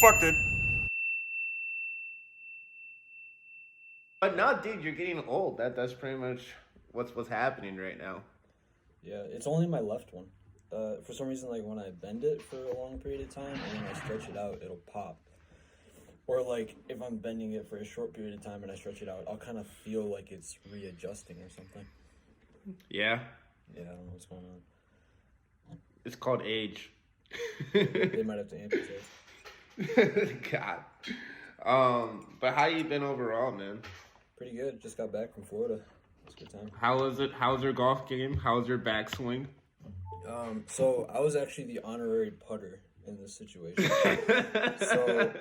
Fuck it. But no, dude, you're getting old. That's pretty much what's happening right now. Yeah, it's only my left one. For some reason, like when I bend it for a long period of time and then I stretch it out, it'll pop. Or like if I'm bending it for a short period of time and I stretch it out, I'll kind of feel like it's readjusting or something. Yeah, Yeah, I don't know what's going on. it's called age. They might have to amputate. God. But how you been overall, man? Pretty good. Just got back from Florida. It's a good time. How is it? How's your golf game? How's your backswing? So I was actually the honorary putter in this situation. So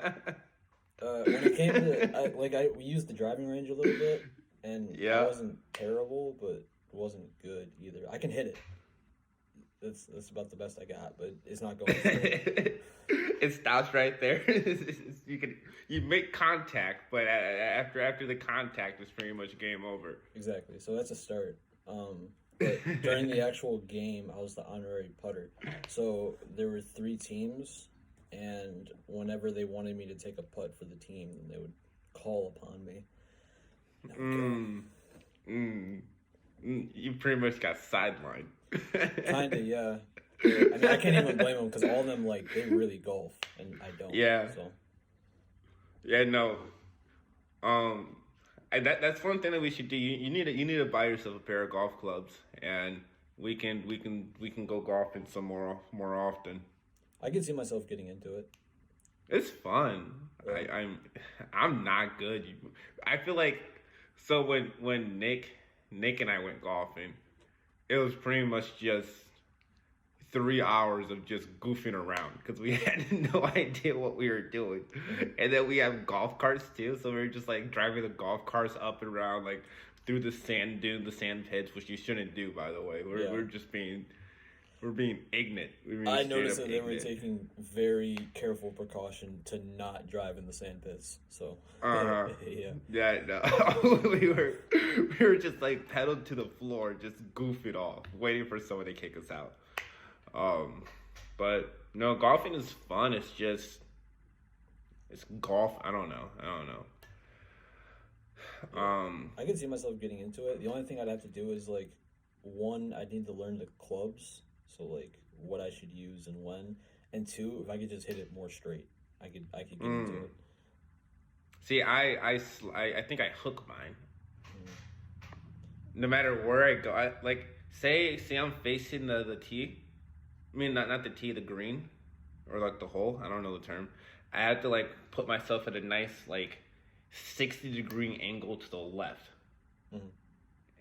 when it came to we used the driving range a little bit, and Yeah. I wasn't terrible, but it wasn't good either. I can hit it. That's about the best I got, but it's not going straight. It stops right there. You make contact, but after the contact, it's pretty much game over. Exactly. So that's a start. But during the actual game, I was the honorary putter. So there were 3 teams, and whenever they wanted me to take a putt for the team, then they would call upon me. You pretty much got sidelined. Kinda, yeah. I mean, I can't even blame them because all of them they really golf, and I don't. Yeah. So Yeah, no. That's one thing that we should do. You need to buy yourself a pair of golf clubs, and we can go golfing some more often. I could see myself getting into it. It's fun. Right. I'm not good. I feel like so when Nick and I went golfing, it was pretty much just 3 hours of just goofing around because we had no idea what we were doing, and then we have golf carts too. So we were just like driving the golf carts up and around like through the sand dune, the sand pits, which you shouldn't do, by the way. We're just being ignorant. I noticed that they were taking very careful precaution to not drive in the sand pits. So Yeah, no. we were just like pedaled to the floor, just goofing off, waiting for someone to kick us out. But no, golfing is fun. It's golf. I don't know. I could see myself getting into it. The only thing I'd have to do is one, I need to learn the clubs, so what I should use and when, and two, if I could just hit it more straight, I could get into it. See, I think I hook mine. No matter where I go, say I'm facing the tee. I mean, not the tee, the green, or like the hole. I don't know the term. I have to put myself at a nice 60-degree angle to the left,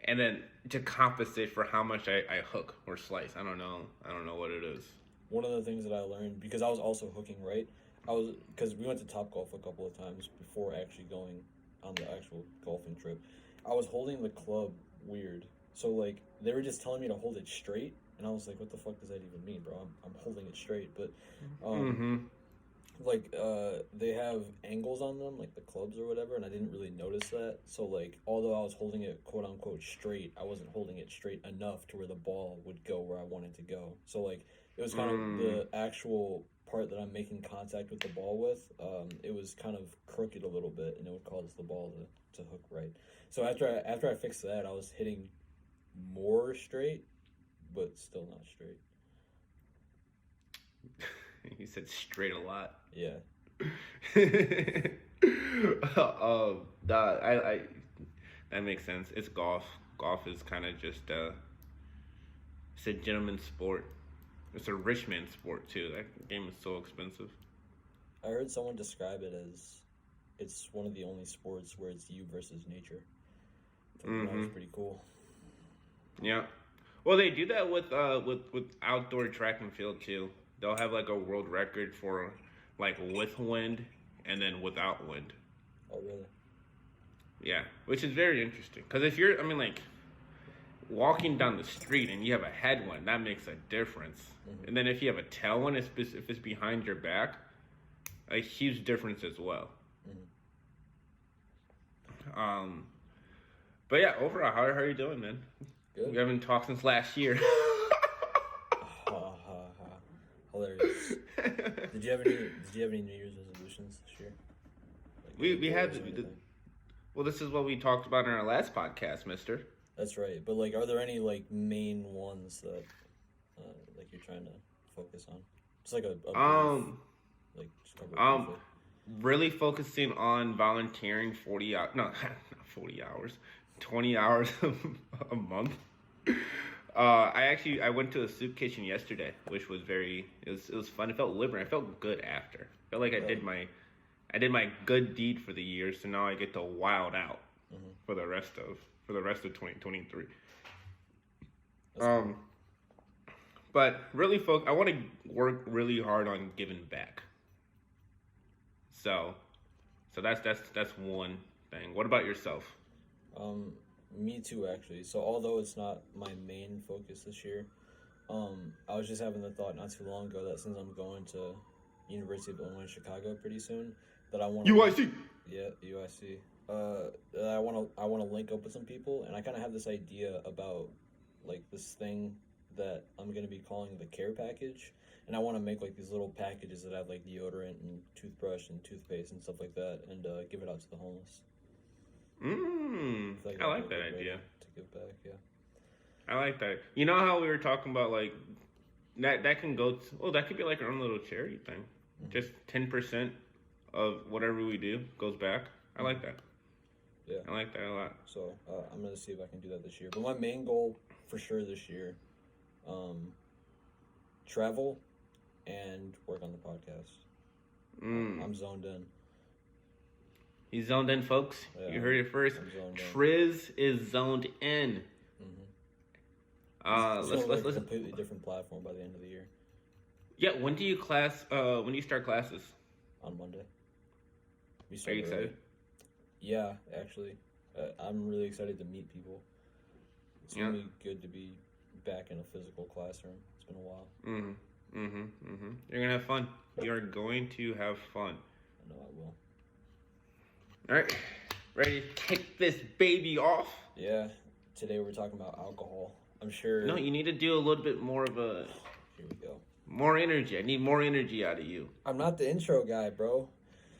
and then to compensate for how much I hook or slice. I don't know what it is. One of the things that I learned, because I was also hooking right, because we went to Topgolf a couple of times before actually going on the actual golfing trip. I was holding the club weird, so they were just telling me to hold it straight. And I was like, what the fuck does that even mean, bro? I'm holding it straight. But, they have angles on them, like the clubs or whatever, and I didn't really notice that. So, although I was holding it quote-unquote straight, I wasn't holding it straight enough to where the ball would go where I wanted to go. So, it was kind of the actual part that I'm making contact with the ball with. It was kind of crooked a little bit, and it would cause the ball to hook right. So after I fixed that, I was hitting more straight, but still not straight. You said straight a lot. Yeah. I that makes sense. It's golf. Golf is kind of just it's a gentleman's sport. It's a rich man's sport too. That game is so expensive. I heard someone describe it as it's one of the only sports where it's you versus nature. I thought that was pretty cool. Yeah. Well, they do that with outdoor track and field too. They'll have a world record for with wind and then without wind. Oh, really? Yeah, which is very interesting. Because if you're, walking down the street and you have a headwind, that makes a difference. And then if you have a tailwind, if it's behind your back, a huge difference as well. But yeah, overall, how are you doing, man? Good. We haven't talked since last year. Hilarious. Did you have any New Year's resolutions this year? Like any We had goals or anything? well, this is what we talked about in our last podcast, Mister. That's right. But like, are there any like main ones that like you're trying to focus on? Just like a brief, Um, like just cover it um, briefly. really focusing on volunteering 40 hours, no, not 40 hours, 20 hours a month. I went to a soup kitchen yesterday, which was it was fun. It felt liberating. I felt good after. I felt like Right. I did my good deed for the year. So now I get to wild out Mm-hmm. for the rest of 2023. That's cool. But really, I want to work really hard on giving back. So, that's one thing. What about yourself? Um, Me too, actually. So although it's not my main focus this year, I was just having the thought not too long ago that since I'm going to University of Illinois Chicago pretty soon, that I want to UIC. yeah, UIC. That I want to link up with some people, and I kind of have this idea about like this thing that I'm gonna be calling the care package, and I want to make like these little packages that have like deodorant and toothbrush and toothpaste and stuff like that, and give it out to the homeless. I feel like I that'd like be a that good way idea. to give back. Yeah. I like that. You know how we were talking about like that can go. Well, that could be like our own little charity thing. Mm-hmm. Just 10% of whatever we do goes back. I like that. Yeah. I like that a lot. So I'm gonna see if I can do that this year. But my main goal for sure this year, travel and work on the podcast. I'm zoned in. He's zoned in, folks. Yeah, You heard it first. I'm zoned in. Triz is zoned in. It's gonna Let's be a completely different platform by the end of the year. Yeah, when do you start classes? On Monday. We Are start you early. excited? Yeah, actually, I'm really excited to meet people. It's Yeah. really good to be back in a physical classroom. It's been a while. You're gonna have fun. You're going to have fun. I know I will. All right, ready to kick this baby off? Yeah. Today we're talking about alcohol. I'm sure. No, you need to do a little bit more of a Here we go. more energy. I need more energy out of you. I'm not the intro guy, bro.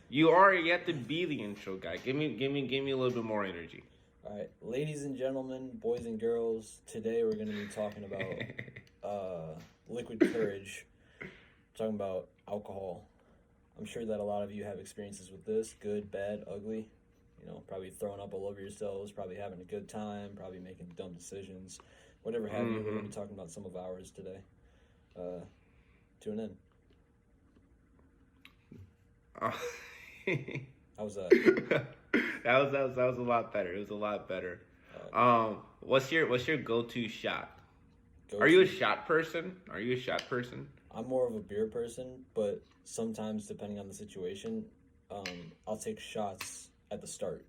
You are yet to be the intro guy. Give me a little bit more energy. All right, ladies and gentlemen, boys and girls. Today we're going to be talking about liquid courage. Talking about alcohol. I'm sure that a lot of you have experiences with this, good, bad, ugly. You know, probably throwing up all over yourselves, probably having a good time, probably making dumb decisions, whatever have you. We're going to be talking about some of ours today. Tune in. How was that? that was a lot better. It was a lot better. What's your go-to shot? Are you a shot person? I'm more of a beer person, but sometimes, depending on the situation, I'll take shots at the start.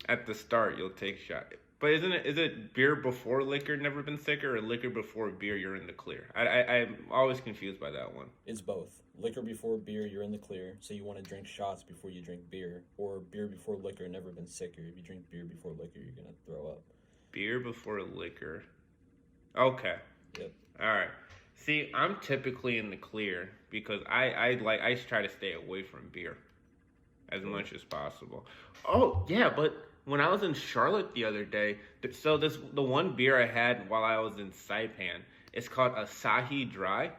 At the start, you'll take shot. But is it beer before liquor, never been sicker, or liquor before beer, you're in the clear? I'm always confused by that one. It's both. Liquor before beer, you're in the clear, so you want to drink shots before you drink beer. Or beer before liquor, never been sicker. If you drink beer before liquor, you're going to throw up. Beer before liquor. Okay. Yep. All right. See, I'm typically in the clear because I try to stay away from beer as much as possible. Oh yeah, but when I was in Charlotte the other day, the one beer I had while I was in Saipan, it's called Asahi Dry,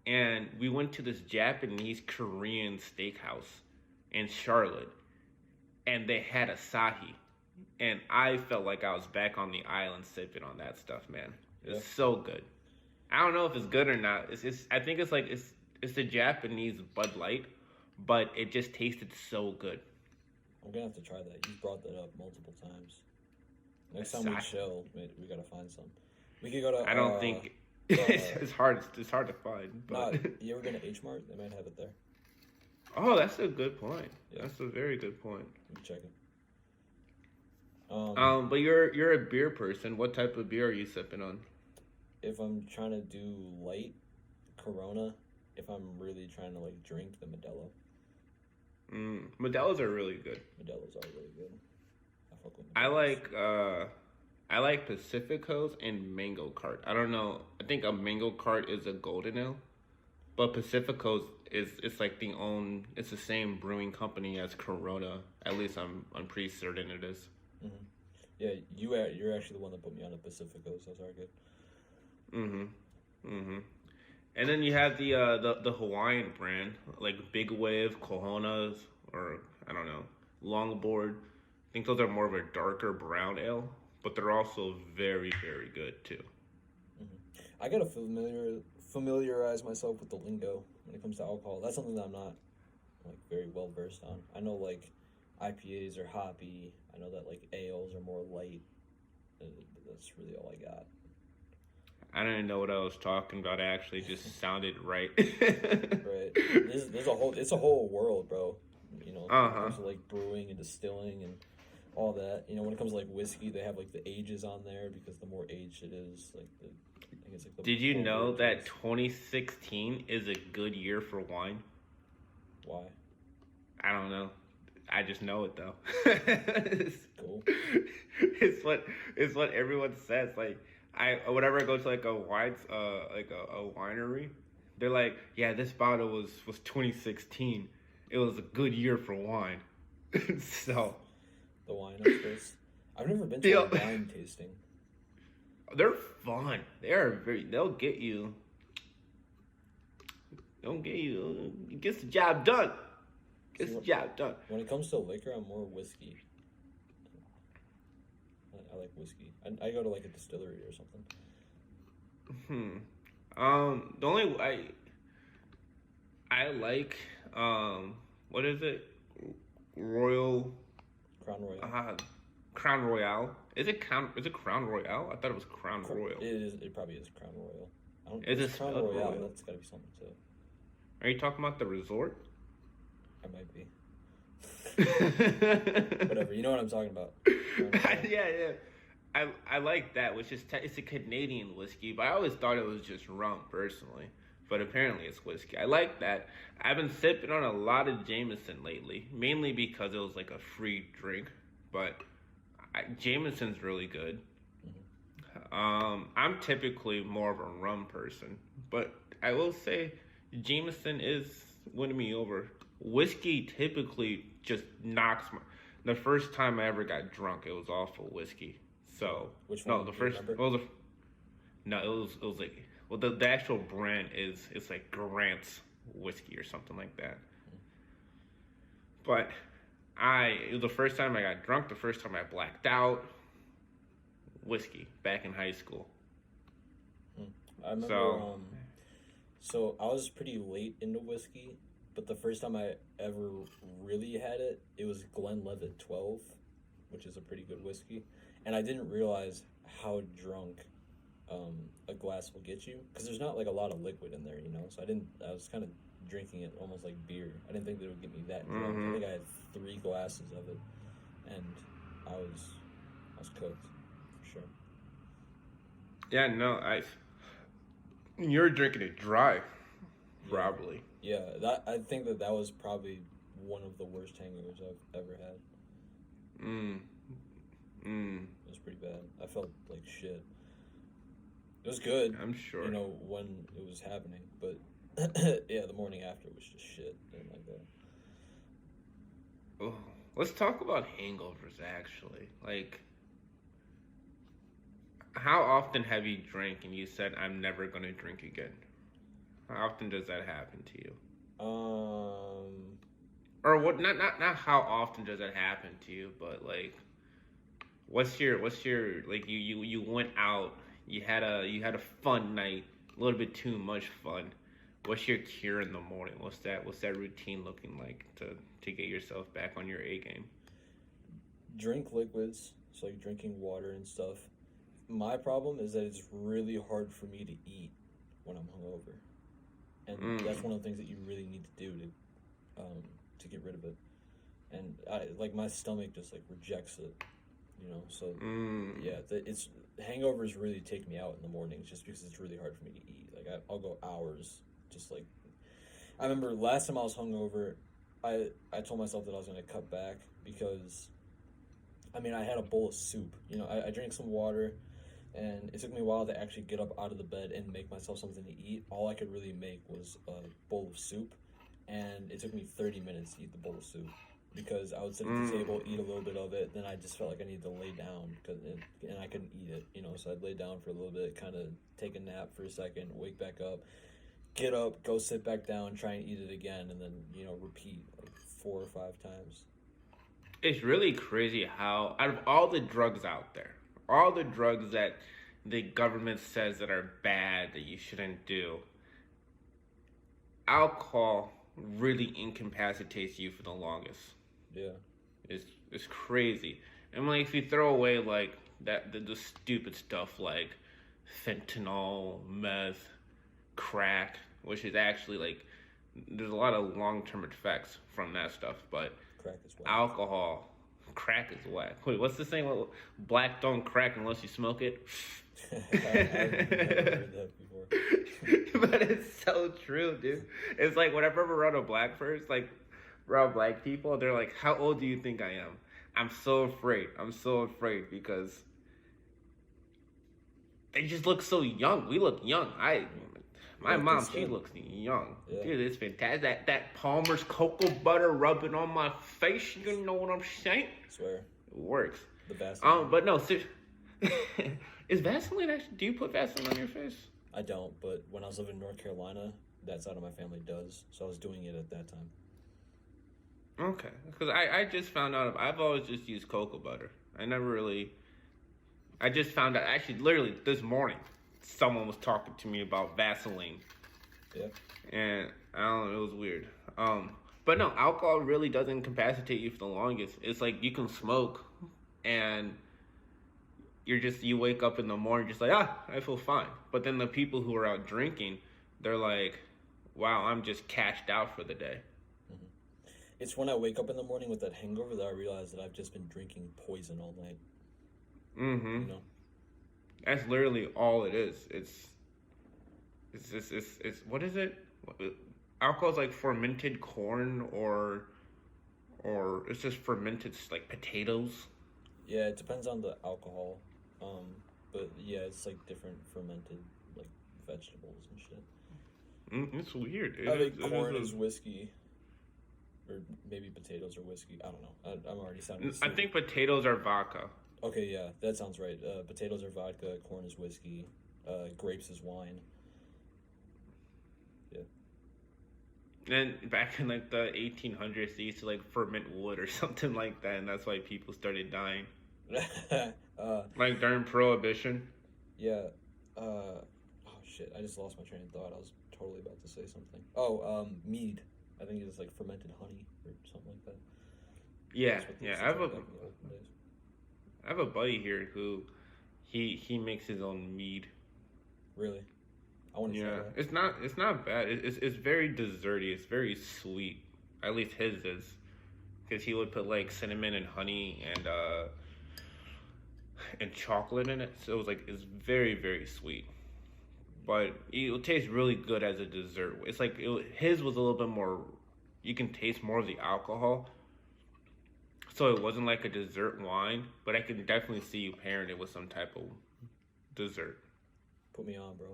and we went to this Japanese Korean steakhouse in Charlotte, and they had Asahi, and I felt like I was back on the island sipping on that stuff, man. It was so good. I don't know if it's good or not. I think it's the Japanese Bud Light, but it just tasted so good. I'm going to have to try that. You've brought that up multiple times. Next time we chill, we got to find some. We could go to... I don't think... it's hard to find. But... you ever been to H Mart? They might have it there. Oh, that's a good point. Yeah. That's a very good point. We can check it. But you're a beer person. What type of beer are you sipping on? If I'm trying to do light, Corona. If I'm really trying to like drink, the Modelo. Modelo's are really good. Modelo's are really good. I fuck with Modelo's. I like Pacificos and Mango Cart. I don't know. I think a Mango Cart is a golden ale. But Pacifico's is it's like it's the same brewing company as Corona. At least I'm pretty certain it is. Hmm. Yeah, you're actually the one that put me on the Pacificos. Those are good. Mm-hmm. Mm-hmm. And then you have the Hawaiian brand, like Big Wave, Cojones, or I don't know, Longboard. I think those are more of a darker brown ale, but they're also very, very good too. Hmm. I gotta familiarize myself with the lingo when it comes to alcohol. That's something that I'm not like very well versed on. I know like IPAs are hoppy. I know that like ales are more light. But that's really all I got. I didn't know what I was talking about. It actually just sounded right. Right. There's a whole it's a whole world, bro. When it Uh-huh. comes to like brewing and distilling and all that. When it comes to like whiskey, they have like the ages on there because the more aged it is, like I think it's like the Did you older know it that tastes. 2016 is a good year for wine? Why? I don't know. I just know it though. it's, Cool. it's what it's what everyone says. Like I whenever I go to like a winery, they're like, yeah, this bottle was 2016. It was a good year for wine. so The wine experts. I've never been to a yeah, wine tasting. they're fun. They are very. They'll get you. They'll get you. Gets the job done. See, Gets the job done. when it comes to liquor, I'm more whiskey. I like whiskey. I go to like a distillery or something. Hmm. The only I like what is it? Royal Crown Royal. uh Crown Royale. Is it Crown Royale? I thought it was Crown Royal. It is. It probably is Crown Royal. I don't. Is If it it's Crown spelled Royale, Royal? that's got to be something too. Are you talking about the resort? I might be. yeah, Whatever. You know what I'm talking about. Crown Royal. yeah. I like that, which is it's a Canadian whiskey, but I always thought it was just rum personally. But apparently it's whiskey. I like that. I've been sipping on a lot of Jameson lately, mainly because it was like a free drink. But Jameson's really good. Hmm. I'm typically more of a rum person, but I will say Jameson is winning me over. Whiskey typically just knocks my. The first time I ever got drunk, it was off of whiskey. So Which no, one? the Do you first remember? well, no, it was like well the actual brand is it's like Grant's whiskey or something like that. But it was the first time I got drunk, the first time I blacked out. Whiskey back in high school. Hmm. I remember. So So I was pretty late into whiskey, but the first time I ever really had it, it was Glenlivet 12, which is a pretty good whiskey, and I didn't realize how drunk a glass will get you because there's not like a lot of liquid in there, So I was kind of drinking it almost like beer. I didn't think that it would get me that drunk. I hmm think I had 3 glasses of it, and I was I was cooked for sure. yeah, no, you're drinking it dry, Yeah, probably. yeah. That I think that was probably one of the worst hangovers I've ever had. Mm, mm, It was pretty bad. I felt like shit. It was good, I'm sure. when it was happening, but yeah, the morning after was just shit. Didn't like that. Oh, let's talk about hangovers. Actually, like, how often have you drank and you said, "I'm never gonna drink again"? How often does that happen to you? Um, Or what? Not how often does that happen to you, but like, what's your like? You went out. You had a fun night. A little bit too much fun. What's your cure in the morning? What's that routine looking like to get yourself back on your A game? drink liquids, so like drinking water and stuff. My problem is that it's really hard for me to eat when I'm hungover, and that's Mm, one of the things that you really need to do to get rid of it. And I like my stomach just like rejects it. So mm, yeah, it's hangovers really take me out in the mornings just because it's really hard for me to eat. Like I'll go hours just like I remember last time I was hungover, I told myself that I was gonna cut back because I mean I had a bowl of soup. I drank some water, And it took me a while to actually get up out of the bed and make myself something to eat. All I could really make was a bowl of soup, and it took me 30 minutes to eat the bowl of soup because I would sit at the Mm. table, eat a little bit of it, then I just felt like I needed to lay down and I couldn't eat it, so I'd lay down for a little bit, kind of take a nap for a second, wake back up, get up, go sit back down, try and eat it again, and then repeat like 4 or 5 times. It's really crazy how, out of all the drugs out there, all the drugs that the government says that are bad that you shouldn't do, alcohol really incapacitates you for the longest. Yeah. It's crazy. And like if you throw away like the stupid stuff like fentanyl, meth, crack, which is actually like there's a lot of long term effects from that stuff, but Crack as well. alcohol, crack is whack. Wait, what's the saying? Black don't crack unless you smoke it. I've never heard that before. But it's so true, dude. It's like whenever we're around a black person, like around black people, they're like, "How old do you think I am?" I'm so afraid. I'm so afraid because they just look so young. We look young. My Like mom, this she thing. looks young. Yeah. Dude, it's fantastic. That Palmer's cocoa butter rubbing on my face. You know what I'm saying? Swear. It works. The Vaseline. But no, is Vaseline actually? Do you put Vaseline on your face? I don't, but when I was living in North Carolina, that side of my family does. So I was doing it at that time. Okay, because I just found out. I've always just used cocoa butter. I never really. I just found out actually, literally this morning, someone was talking to me about Vaseline, Yeah. and I don't know, it was weird. But no, alcohol really doesn't incapacitate you for the longest. It's like you can smoke, and you wake up in the morning just like I feel fine. But then the people who are out drinking, they're like, wow, I'm just cashed out for the day. It's when I wake up in the morning with that hangover that I realize that I've just been drinking poison all night. Mm-hmm. You know? That's literally all it is. It's what is it? Alcohol's like fermented corn or it's just fermented like potatoes. Yeah, it depends on the alcohol. But yeah, it's like different fermented like vegetables and shit. It's weird. I think corn is whiskey. Or maybe potatoes are whiskey. I don't know. I'm already sounding I stupid. think potatoes are vodka. Okay, yeah, that sounds right. Potatoes are vodka, corn is whiskey, grapes is wine. Yeah. And back in like the 1800s, they used to like ferment wood or something like that, and that's why people started dying. Like during Prohibition. Yeah. Oh shit! I just lost my train of thought. I was totally about to say something. Oh, mead. I think it's like fermented honey or something like that. Yeah, That's what they yeah. used I to have do a back in the olden days. I have a buddy here who he makes his own mead. Really, I want to try Yeah, that. it's not bad. It's very desserty. It's very sweet. At least his is, because he would put like cinnamon and honey and chocolate in it. So it was like it's very sweet. But it will taste really good as a dessert. It's like his was a little bit more. You can taste more of the alcohol, so it wasn't like a dessert wine. But I can definitely see you pairing it with some type of dessert. Put me on, bro.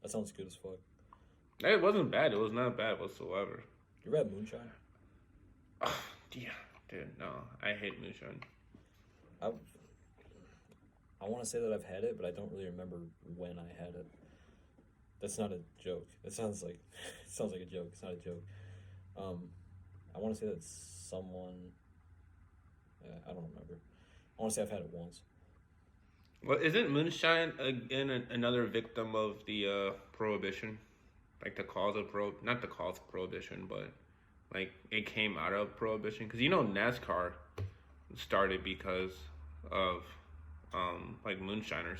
That sounds good as fuck. It wasn't bad. It was not bad whatsoever. You ever had moonshine? Oh, yeah, dude. No, I hate moonshine. I I want to say that I've had it, but I don't really remember when I had it. That's not a joke. It sounds like it sounds like a joke. It's not a joke. I want to say that someone. I don't remember. I want to say I've had it once. Well, isn't moonshine again another victim of the prohibition? Like the cause of not the cause of prohibition, but like it came out of prohibition. Because NASCAR started because of like moonshiners.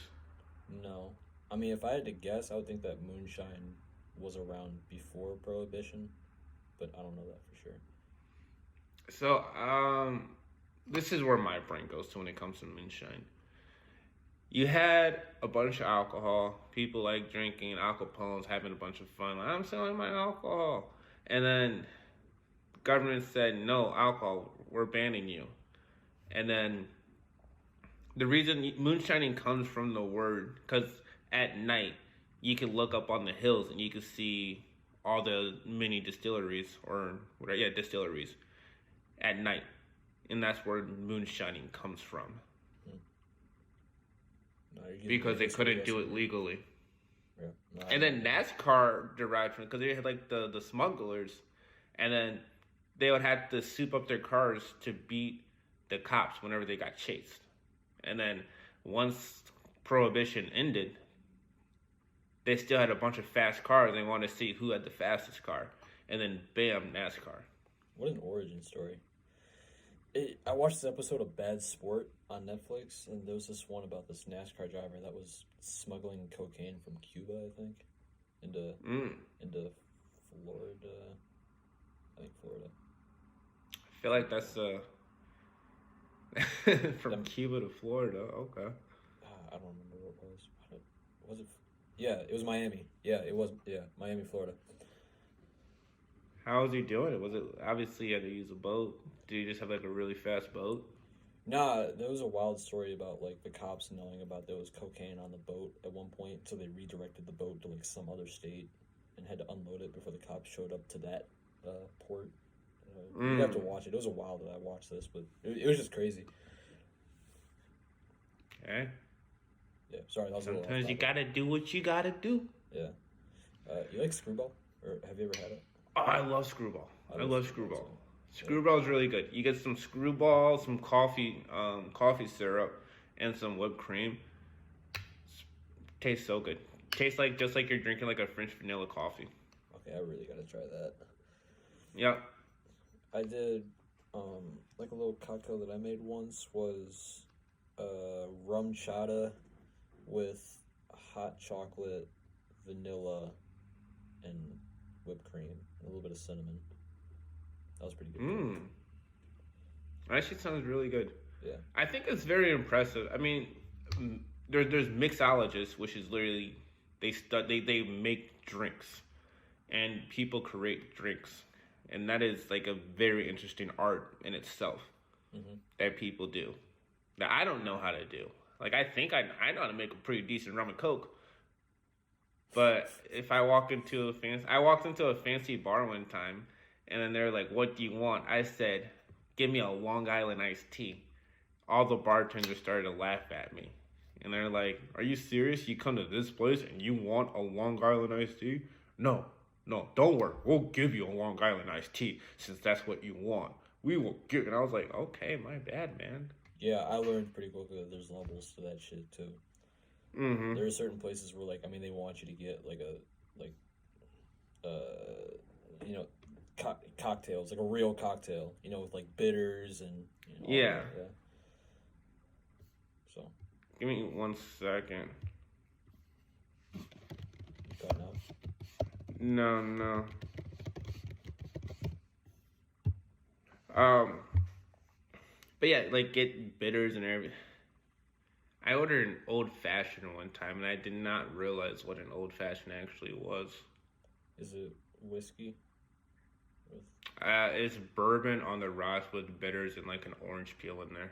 No, I mean if I had to guess, I would think that moonshine was around before prohibition, but I don't know that for sure. So this is where my brain goes to when it comes to moonshine. You had a bunch of alcohol, people like drinking alcopols, having a bunch of fun. Like, I'm selling my alcohol. And then the government said, no, alcohol, we're banning you. And then The reason moonshining comes from the word, because at night you can look up on the hills and you can see all the mini distilleries or whatever, yeah, distilleries at night, and that's where moonshining comes from. No, you're giving me Because a they history couldn't do it lesson. legally. Yeah. No, I And didn't then know NASCAR derived from because they had like the smugglers, and then they would have to soup up their cars to beat the cops whenever they got chased. And then once prohibition ended, they still had a bunch of fast cars. They wanted to see who had the fastest car, and then bam, NASCAR. What an origin story. I watched this episode of Bad Sport on Netflix, and there was this one about this NASCAR driver that was smuggling cocaine from Cuba, I think, into Mm. into Florida. I think Florida. I feel like that's from Them- Cuba to Florida. Okay. I don't remember what it was. Was it? Yeah, it was Miami. Yeah, it was. Yeah, Miami, Florida. How was he doing it? Was it obviously he had to use a boat? Did he just have like a really fast boat? Nah, there was a wild story about like the cops knowing about there was cocaine on the boat at one point, so they redirected the boat to like some other state and had to unload it before the cops showed up to that port. You have to watch it. It was a while that I watched this, but it was just crazy. Okay. Yeah, sorry, that was a little off Sometimes you topic. gotta do what you gotta do. Yeah. You like screwball, or have you ever had it? Oh, I love screwball. I love screwball. too. Screwball is really good. You get some screwball, some coffee syrup, and some whipped cream. Tastes so good. Tastes like just like you're drinking like a French vanilla coffee. Okay, I really gotta try that. Yep. I did, like a little cocktail that I made once was rum chata with hot chocolate, vanilla, and whipped cream, and a little bit of cinnamon. That was pretty good. Mmm. Actually sounds really good. Yeah. I think it's very impressive. I mean, there's mixologists, which is literally they make drinks, and people create drinks, and that is like a very interesting art in itself that people do that I don't know how to do. Like I think I know how to make a pretty decent rum and coke, but if I walked into a fancy bar one time, and then they're like, "What do you want?" I said, "Give me a Long Island iced tea." All the bartenders started to laugh at me. And they're like, "Are you serious? You come to this place and you want a Long Island iced tea?" No, don't worry. We'll give you a Long Island iced tea since that's what you want. We will give. And I was like, "Okay, my bad, man." Yeah, I learned pretty quickly that there's levels to that shit too. Mm-hmm. There are certain places where, like, I mean, they want you to get like you know, cocktails, like a real cocktail, with like bitters and all Yeah. that, yeah. So, Give me 1 second. cutting out. No. Um, but yeah, like get bitters and everything. I ordered an old fashioned one time, and I did not realize what an old fashioned actually was. Is it whiskey? With It's bourbon on the rocks with bitters and like an orange peel in there.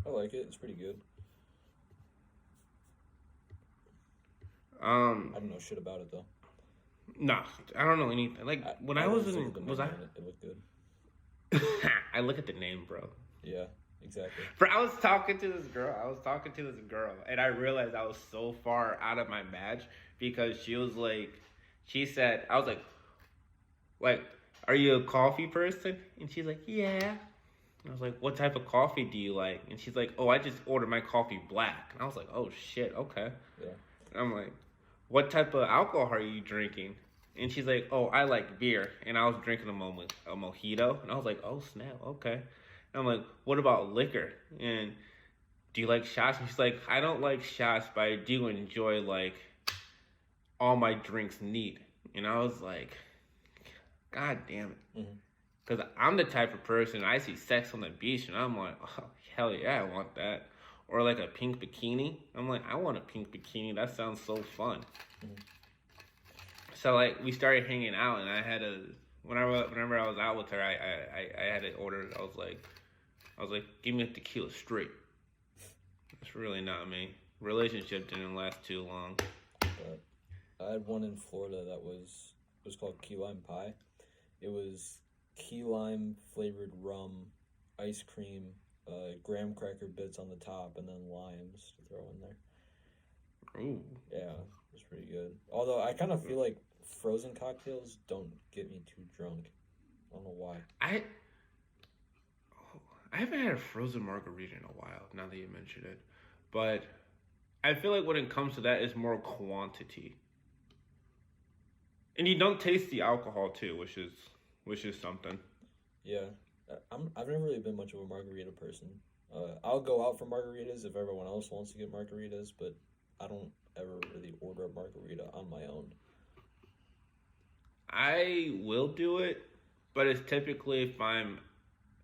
I like it. It's pretty good. I don't know shit about it though. No, I don't know anything. Like when I was just in, looked at the was menu I? and It looked good. I look at the name, bro. Yeah, exactly. Bro, I was talking to this girl, and I realized I was so far out of my match because she said, I was like, "Are you a coffee person?" And she's like, "Yeah." I was like, "What type of coffee do you like?" And she's like, "Oh, I just ordered my coffee black." And I was like, "Oh shit, okay." Yeah. And I'm like, "What type of alcohol are you drinking?" And she's like, "Oh, I like beer." And I was drinking a mojito. And I was like, "Oh snap, okay." And I'm like, "What about liquor? And do you like shots?" And she's like, "I don't like shots, but I do enjoy like all my drinks neat." And I was like, "God damn it." Mm-hmm. Because I'm the type of person, I see sex on the beach and I'm like, "Oh, hell yeah, I want that." Or like a pink bikini. I'm like, "I want a pink bikini. That sounds so fun." Mm-hmm. So like we started hanging out, and I had whenever I was out with her, I had to order. I was like, I was like, give me a tequila straight. That's really not me. Relationship didn't last too long. But I had one in Florida that was called key lime pie. It was key lime flavored rum, ice cream, graham cracker bits on the top, and then limes to throw in there. Ooh. Yeah, it was pretty good. Although I kind of feel like frozen cocktails don't get me too drunk. I don't know why. I haven't had a frozen margarita in a while, now that you mention it. But I feel like when it comes to that, it's more quantity. And you don't taste the alcohol too, which is something. Yeah, I've never really been much of a margarita person. I'll go out for margaritas if everyone else wants to get margaritas, but I don't ever really order a margarita on my own. I will do it, but it's typically if I'm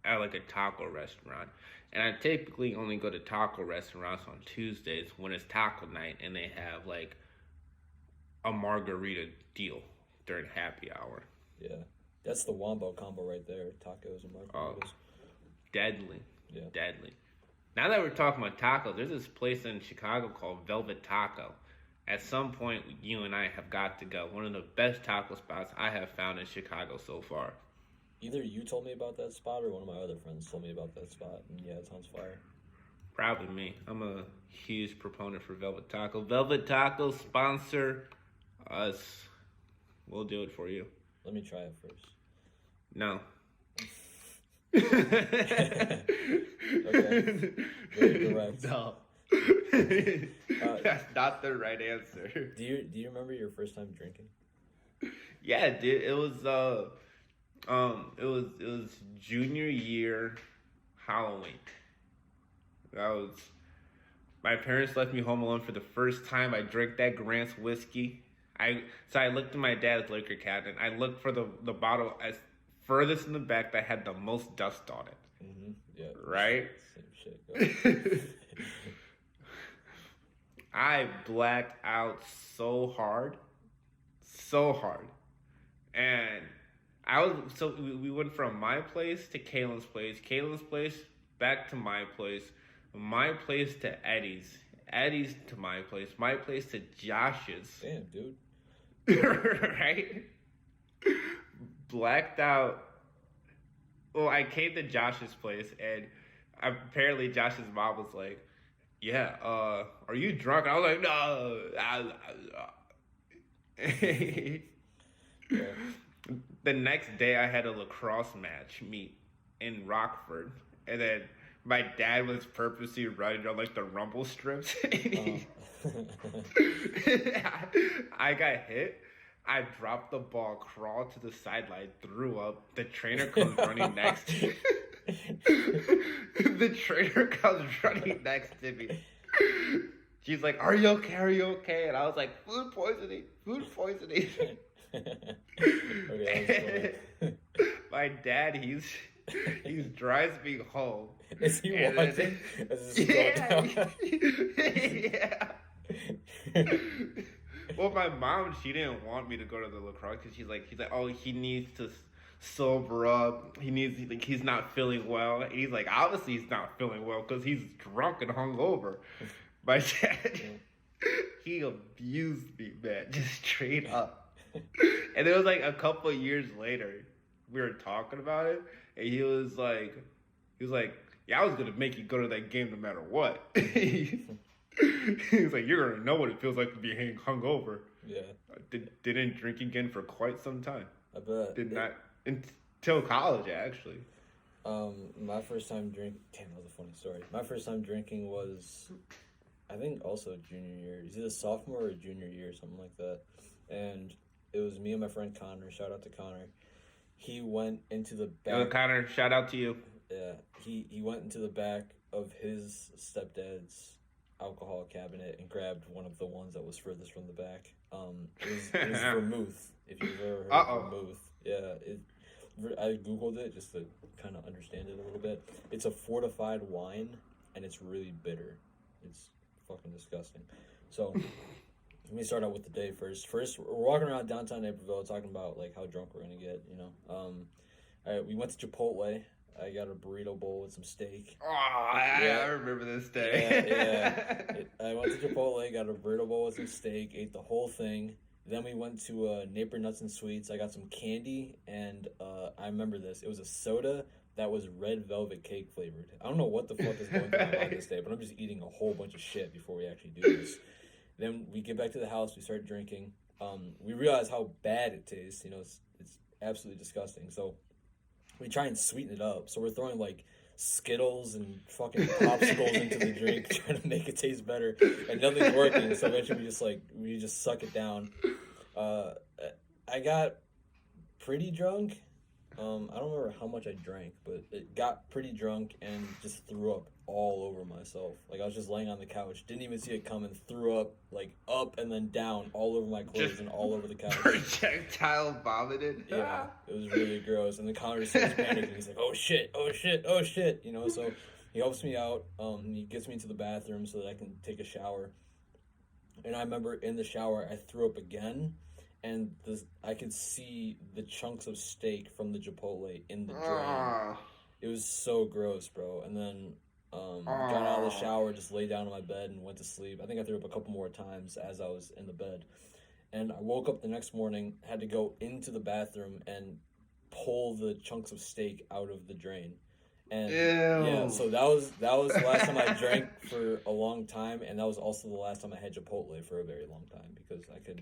at like a taco restaurant. And I typically only go to taco restaurants on Tuesdays when it's taco night and they have like a margarita deal during happy hour. Yeah, that's the wombo combo right there. Tacos and margaritas. Oh, deadly. Yeah. Deadly. Now that we're talking about tacos, there's this place in Chicago called Velvet Taco. At some point, you and I have got to go. One of the best taco spots I have found in Chicago so far. Either you told me about that spot or one of my other friends told me about that spot. And yeah, it sounds fire. Probably me. I'm a huge proponent for Velvet Taco. Velvet Taco, sponsor us. We'll do it for you. Let me try it first. No. Okay. Very direct. No. That's not the right answer. Do you remember your first time drinking? Yeah, dude. It was it was junior year Halloween. My parents left me home alone for the first time. I drank that Grant's whiskey. So I looked in my dad's liquor cabinet. I looked for the bottle as furthest in the back that had the most dust on it. Mm-hmm. Yeah. Right? Same shit. I blacked out so hard, and we went from my place to Kaylin's place back to my place to Eddie's to my place to Josh's. Damn, dude. Right? Blacked out. Well, I came to Josh's place, and apparently Josh's mom was like, "Yeah, are you drunk?" And I was like, "No." Yeah. The next day, I had a lacrosse match meet in Rockford, and then my dad was purposely running on like the rumble strips. I got hit. I dropped the ball, crawled to the sideline, threw up. The trainer comes running next to me. The trainer comes running next to me. She's like, "Are you okay? Are you okay?" And I was like, Food poisoning. Okay, My dad, he's drives me home. Is he watching? Yeah. Well, my mom, she didn't want me to go to the lacrosse because she's like, oh, he needs to sober up. He's not feeling well. And he's like, obviously he's not feeling well because he's drunk and hungover. My dad, he abused me, man, just straight up. And it was like a couple of years later, we were talking about it, and he was like, yeah, I was gonna make you go to that game no matter what. He's like, you're gonna know what it feels like to be hungover. Yeah. Didn't drink again for quite some time. I bet. Did not until college, actually. My first time drink. Damn, that was a funny story. My first time drinking was, I think, also junior year. It's either sophomore or junior year, something like that. And it was me and my friend Connor. Shout out to Connor. He went into the back. Yo, Connor, shout out to you. Yeah, he went into the back of his stepdad's alcohol cabinet and grabbed one of the ones that was furthest from the back. It was vermouth. If you've ever heard of vermouth, yeah. I googled it just to kind of understand it a little bit. It's a fortified wine, and it's really bitter. It's fucking disgusting. So let me start out with the day first. First, we're walking around downtown Naperville talking about like how drunk we're gonna get. You know, we went to Chipotle. I got a burrito bowl with some steak. Oh, I remember this day. I went to Chipotle, got a burrito bowl with some steak, ate the whole thing. Then we went to Napier Nuts and Sweets. I got some candy, and I remember this. It was a soda that was red velvet cake flavored. I don't know what the fuck is going through my mind this day, but I'm just eating a whole bunch of shit before we actually do this. Then we get back to the house. We start drinking. We realize how bad it tastes. You know, it's absolutely disgusting. So we try and sweeten it up. So we're throwing like Skittles and fucking popsicles into the drink, trying to make it taste better, and nothing's working. So eventually we just suck it down. I got pretty drunk. I don't remember how much I drank, but it got pretty drunk and just threw up all over myself. Like I was just laying on the couch, didn't even see it coming, threw up like up and then down all over my clothes Just and all over the couch. projectile vomited. Yeah, it was really gross. And the Connor starts panicking. He's like, "Oh shit! Oh shit! Oh shit!" You know. So he helps me out. He gets me to the bathroom so that I can take a shower. And I remember in the shower, I threw up again, and I could see the chunks of steak from the Chipotle in the drain. It was so gross, bro. And then got out of the shower, just lay down on my bed and went to sleep. I think I threw up a couple more times as I was in the bed. And I woke up the next morning, had to go into the bathroom and pull the chunks of steak out of the drain. And yeah, so that was the last time I drank for a long time, and that was also the last time I had Chipotle for a very long time because I could.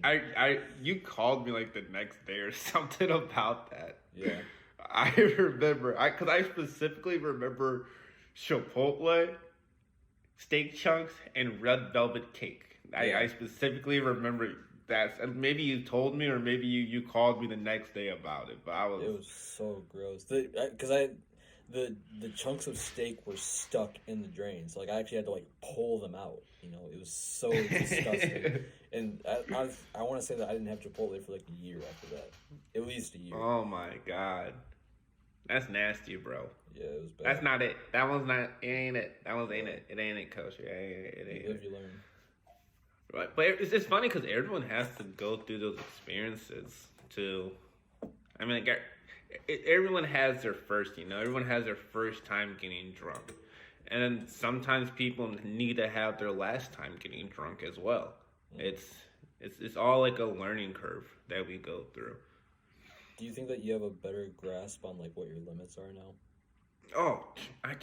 You called me like the next day or something about that. Yeah. I remember, because I specifically remember Chipotle, steak chunks, and red velvet cake. I specifically remember that. And maybe you told me, or maybe you called me the next day about it. But It was so gross. The chunks of steak were stuck in the drains. Like I actually had to like pull them out. You know, it was so disgusting. And I want to say that I didn't have Chipotle for like a year after that, at least a year. Oh my god, that's nasty, bro. Yeah, it was bad. That's not it. That one's not. It ain't it. That one's ain't it. It ain't it, Coach. It ain't. You live, you learn. Right, but it's funny because everyone has to go through those experiences to. I mean, like, everyone has their first. You know, everyone has their first time getting drunk, and then sometimes people need to have their last time getting drunk as well. It's all like a learning curve that we go through. Do you think that you have a better grasp on like what your limits are now? Oh,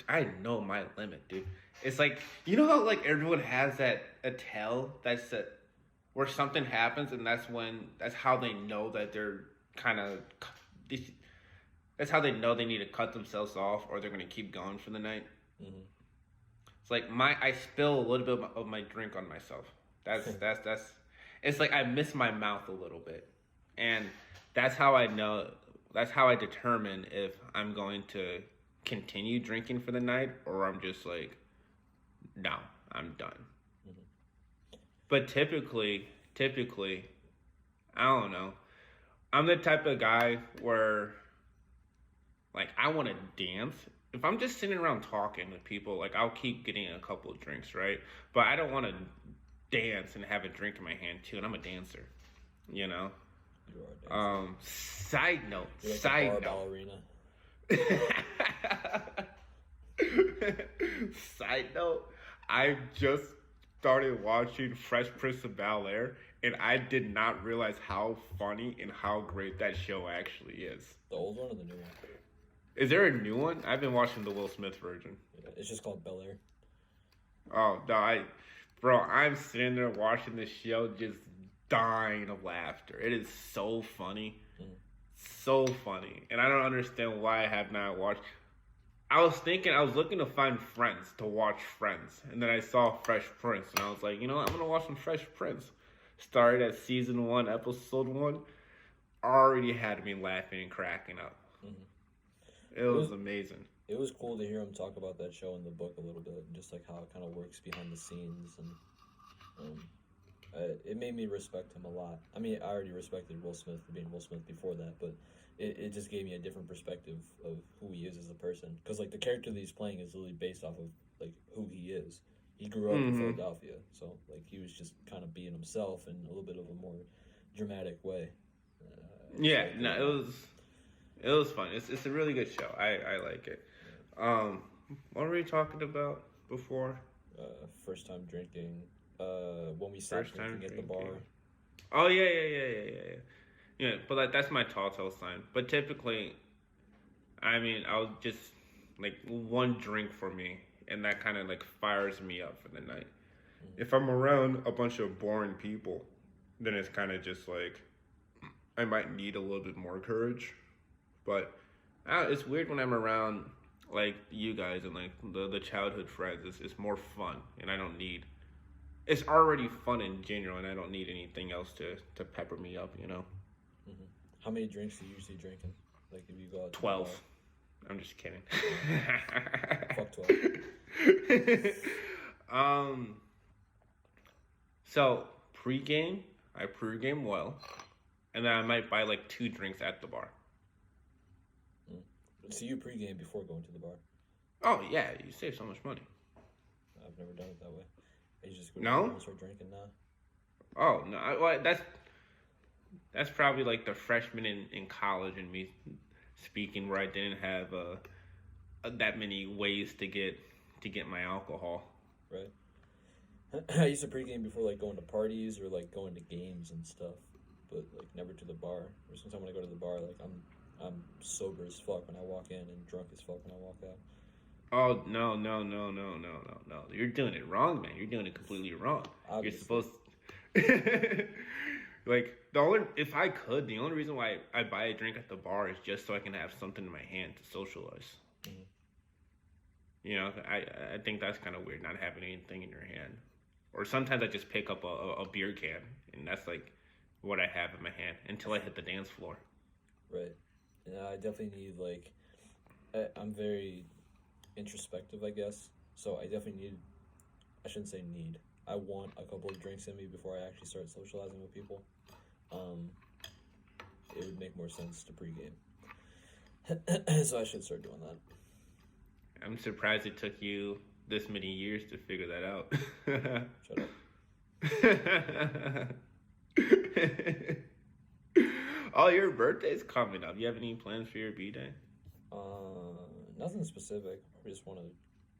I know my limit, dude. It's like, you know how like everyone has a tell where something happens and that's how they know that they're kind of that's how they know they need to cut themselves off or they're gonna keep going for the night. Mm-hmm. It's like I spill a little bit of my drink on myself. That's it's like I miss my mouth a little bit, and that's how I know. That's how I determine if I'm going to continue drinking for the night or I'm just like, no, I'm done. Mm-hmm. But typically, I don't know. I'm the type of guy where, like, I want to dance. If I'm just sitting around talking to people, like, I'll keep getting a couple of drinks, right? But I don't want to dance and have a drink in my hand too, and I'm a dancer, you know. You are a dancer. Side note. You're like side a bar note. Ballerina. Side note. I just started watching Fresh Prince of Bel-Air, and I did not realize how funny and how great that show actually is. The old one or the new one? Is there a new one? I've been watching the Will Smith version. Yeah, it's just called Bel Air. Oh no, Bro, I'm sitting there watching this show just dying of laughter. It is so funny. So funny. And I don't understand why I have not watched. I was looking to find Friends, to watch Friends. And then I saw Fresh Prince. And I was like, you know what? I'm going to watch some Fresh Prince. Started at season 1, episode 1. Already had me laughing and cracking up. Mm-hmm. It was amazing. It was cool to hear him talk about that show in the book a little bit, just like how it kind of works behind the scenes, and it made me respect him a lot. I mean, I already respected Will Smith for being Will Smith before that, but it just gave me a different perspective of who he is as a person. Because like the character that he's playing is really based off of like who he is. He grew up in Philadelphia, so like he was just kind of being himself in a little bit of a more dramatic way. It was fun. It's a really good show. I like it. Um, what were we talking about before? First time drinking. When we stopped First time drinking at the drinking. bar. Oh yeah. Yeah, but like that's my telltale sign. But typically, I mean, I'll just like one drink for me, and that kind of like fires me up for the night. Mm. If I'm around a bunch of boring people, then it's kind of just like I might need a little bit more courage. But it's weird when I'm around like you guys and like the childhood friends. It's more fun, and I don't need. It's already fun in general, and I don't need anything else to pepper me up. You know. Hmm. How many drinks do you usually drinking? Like if you go out to the bar? 12. I'm just kidding. Fuck 12. um. So pregame, I pregame well, and then I might buy like 2 drinks at the bar. Mm. So you pregame before going to the bar? Oh yeah, you save so much money. I've never done it that way. I just go to the bar No? and start drinking now. Oh no, well, that's probably like the freshman in college and me speaking where I didn't have that many ways to get my alcohol. Right. I used to pregame before like going to parties or like going to games and stuff, but like never to the bar. Or sometimes when I go to the bar, like I'm sober as fuck when I walk in and drunk as fuck when I walk out. Oh no! You're doing it wrong, man. You're doing it completely wrong. You're Obviously. supposed. Like if I could, the only reason why I buy a drink at the bar is just so I can have something in my hand to socialize. Hmm. You know, I think that's kind of weird not having anything in your hand. Or sometimes I just pick up a beer can and that's like what I have in my hand until I hit the dance floor. Right. And I definitely need like I'm very introspective, I guess. So I definitely need. I shouldn't say need. I want a couple of drinks in me before I actually start socializing with people. Um, it would make more sense to pregame. So I should start doing that. I'm surprised it took you this many years to figure that out. Shut up. Oh, your birthday's coming up. You have any plans for your b-day? Nothing specific. I just want to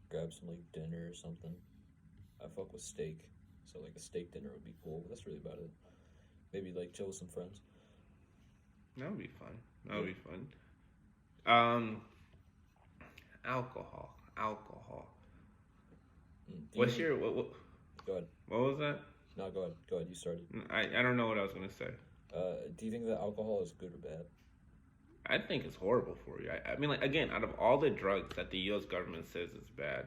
grab some like dinner or something. I fuck with steak, so like a steak dinner would be cool. But that's really about it. Maybe like chill with some friends. That would be fun. That Yeah. would be fun. Um, alcohol. Do you What's think? your what? Go ahead. What was that? No, go ahead. Go ahead. You started. I don't know what I was gonna say. Do you think that alcohol is good or bad? I think it's horrible for you. I mean, like again, out of all the drugs that the U.S. government says is bad,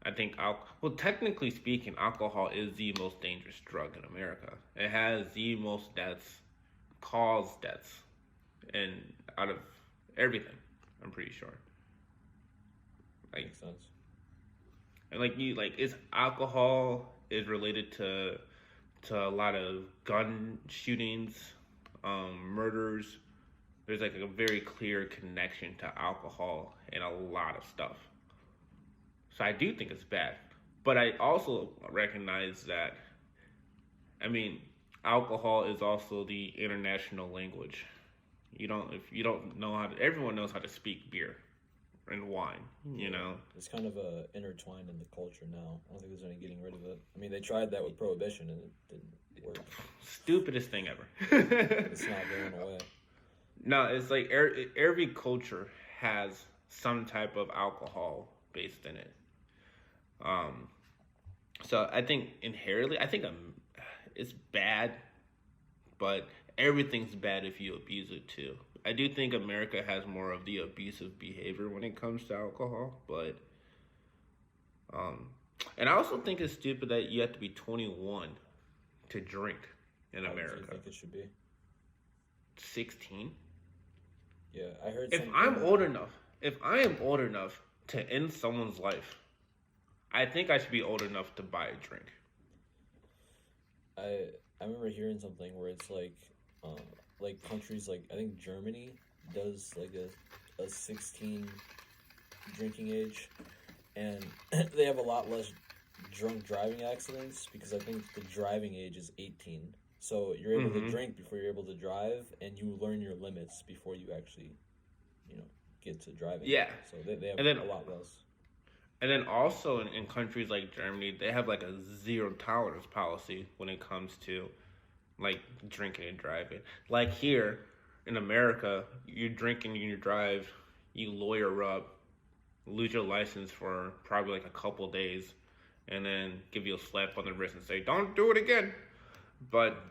I think well, technically speaking, alcohol is the most dangerous drug in America. It has the most deaths, caused deaths, and out of everything, I'm pretty sure. Like, Makes sense. and is alcohol is related to a lot of gun shootings, murders. There's like a very clear connection to alcohol and a lot of stuff. So I do think it's bad. But I also recognize that, I mean, alcohol is also the international language. If you don't know everyone knows how to speak beer and wine, you know? It's kind of intertwined in the culture now. I don't think there's any getting rid of it. I mean, they tried that with prohibition and it didn't work. Stupidest thing ever. It's not going away. No, it's like every culture has some type of alcohol based in it. Um, so I think inherently, it's bad, but everything's bad if you abuse it too. I do think America has more of the abusive behavior when it comes to alcohol, but um, and I also think it's stupid that you have to be 21 to drink in How do you America. think it should be? 16. Yeah, I heard. If I am old enough to end someone's life, I think I should be old enough to buy a drink. I remember hearing something where it's like countries like I think Germany does like a 16 drinking age, and they have a lot less drunk driving accidents because I think the driving age is 18. So you're able to drink before you're able to drive, and you learn your limits before you actually, you know, get to driving. Yeah. So they have And then a lot less. And then also in countries like Germany, they have like a zero tolerance policy when it comes to like drinking and driving. Like here in America, you're drinking and you drive, you lawyer up, lose your license for probably like a couple days, and then give you a slap on the wrist and say, "Don't do it again." But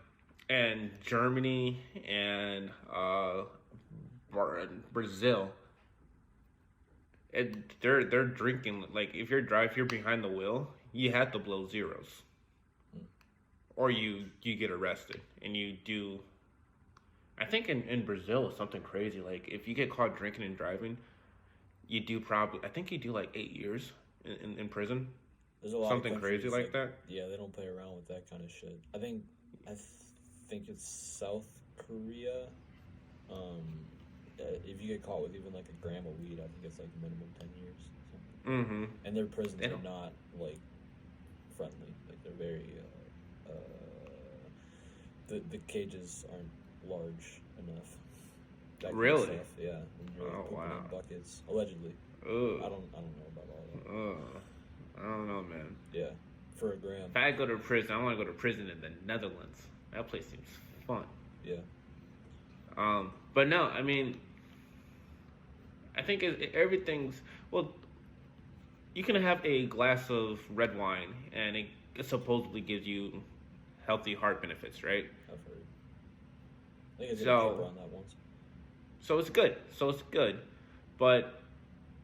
in Germany and Brazil, they're drinking like if you're behind the wheel, you have to blow zeros, or you get arrested, and you do. I think in Brazil it's something crazy. Like if you get caught drinking and driving, you do probably. I think you do like 8 years in prison. There's a lot Something of crazy countries like that. Yeah, they don't play around with that kind of shit. I think it's South Korea. Um, if you get caught with even like a gram of weed, I think it's like minimum 10 years. Mm-hmm. And their prisons They are don't- not like friendly. Like they're very. The cages aren't large enough. That kind of Really? stuff, yeah. And you're like, Oh, pooping wow. in buckets, allegedly. Ugh. I don't know about all that. Ugh. I don't know, man. Yeah, for a gram. If I go to prison, I want to go to prison in the Netherlands. That place seems fun. Yeah. But no, I mean, I think everything's well. You can have a glass of red wine, and it supposedly gives you healthy heart benefits, right? I've heard. I think I did a So- paper on that once. So it's good. But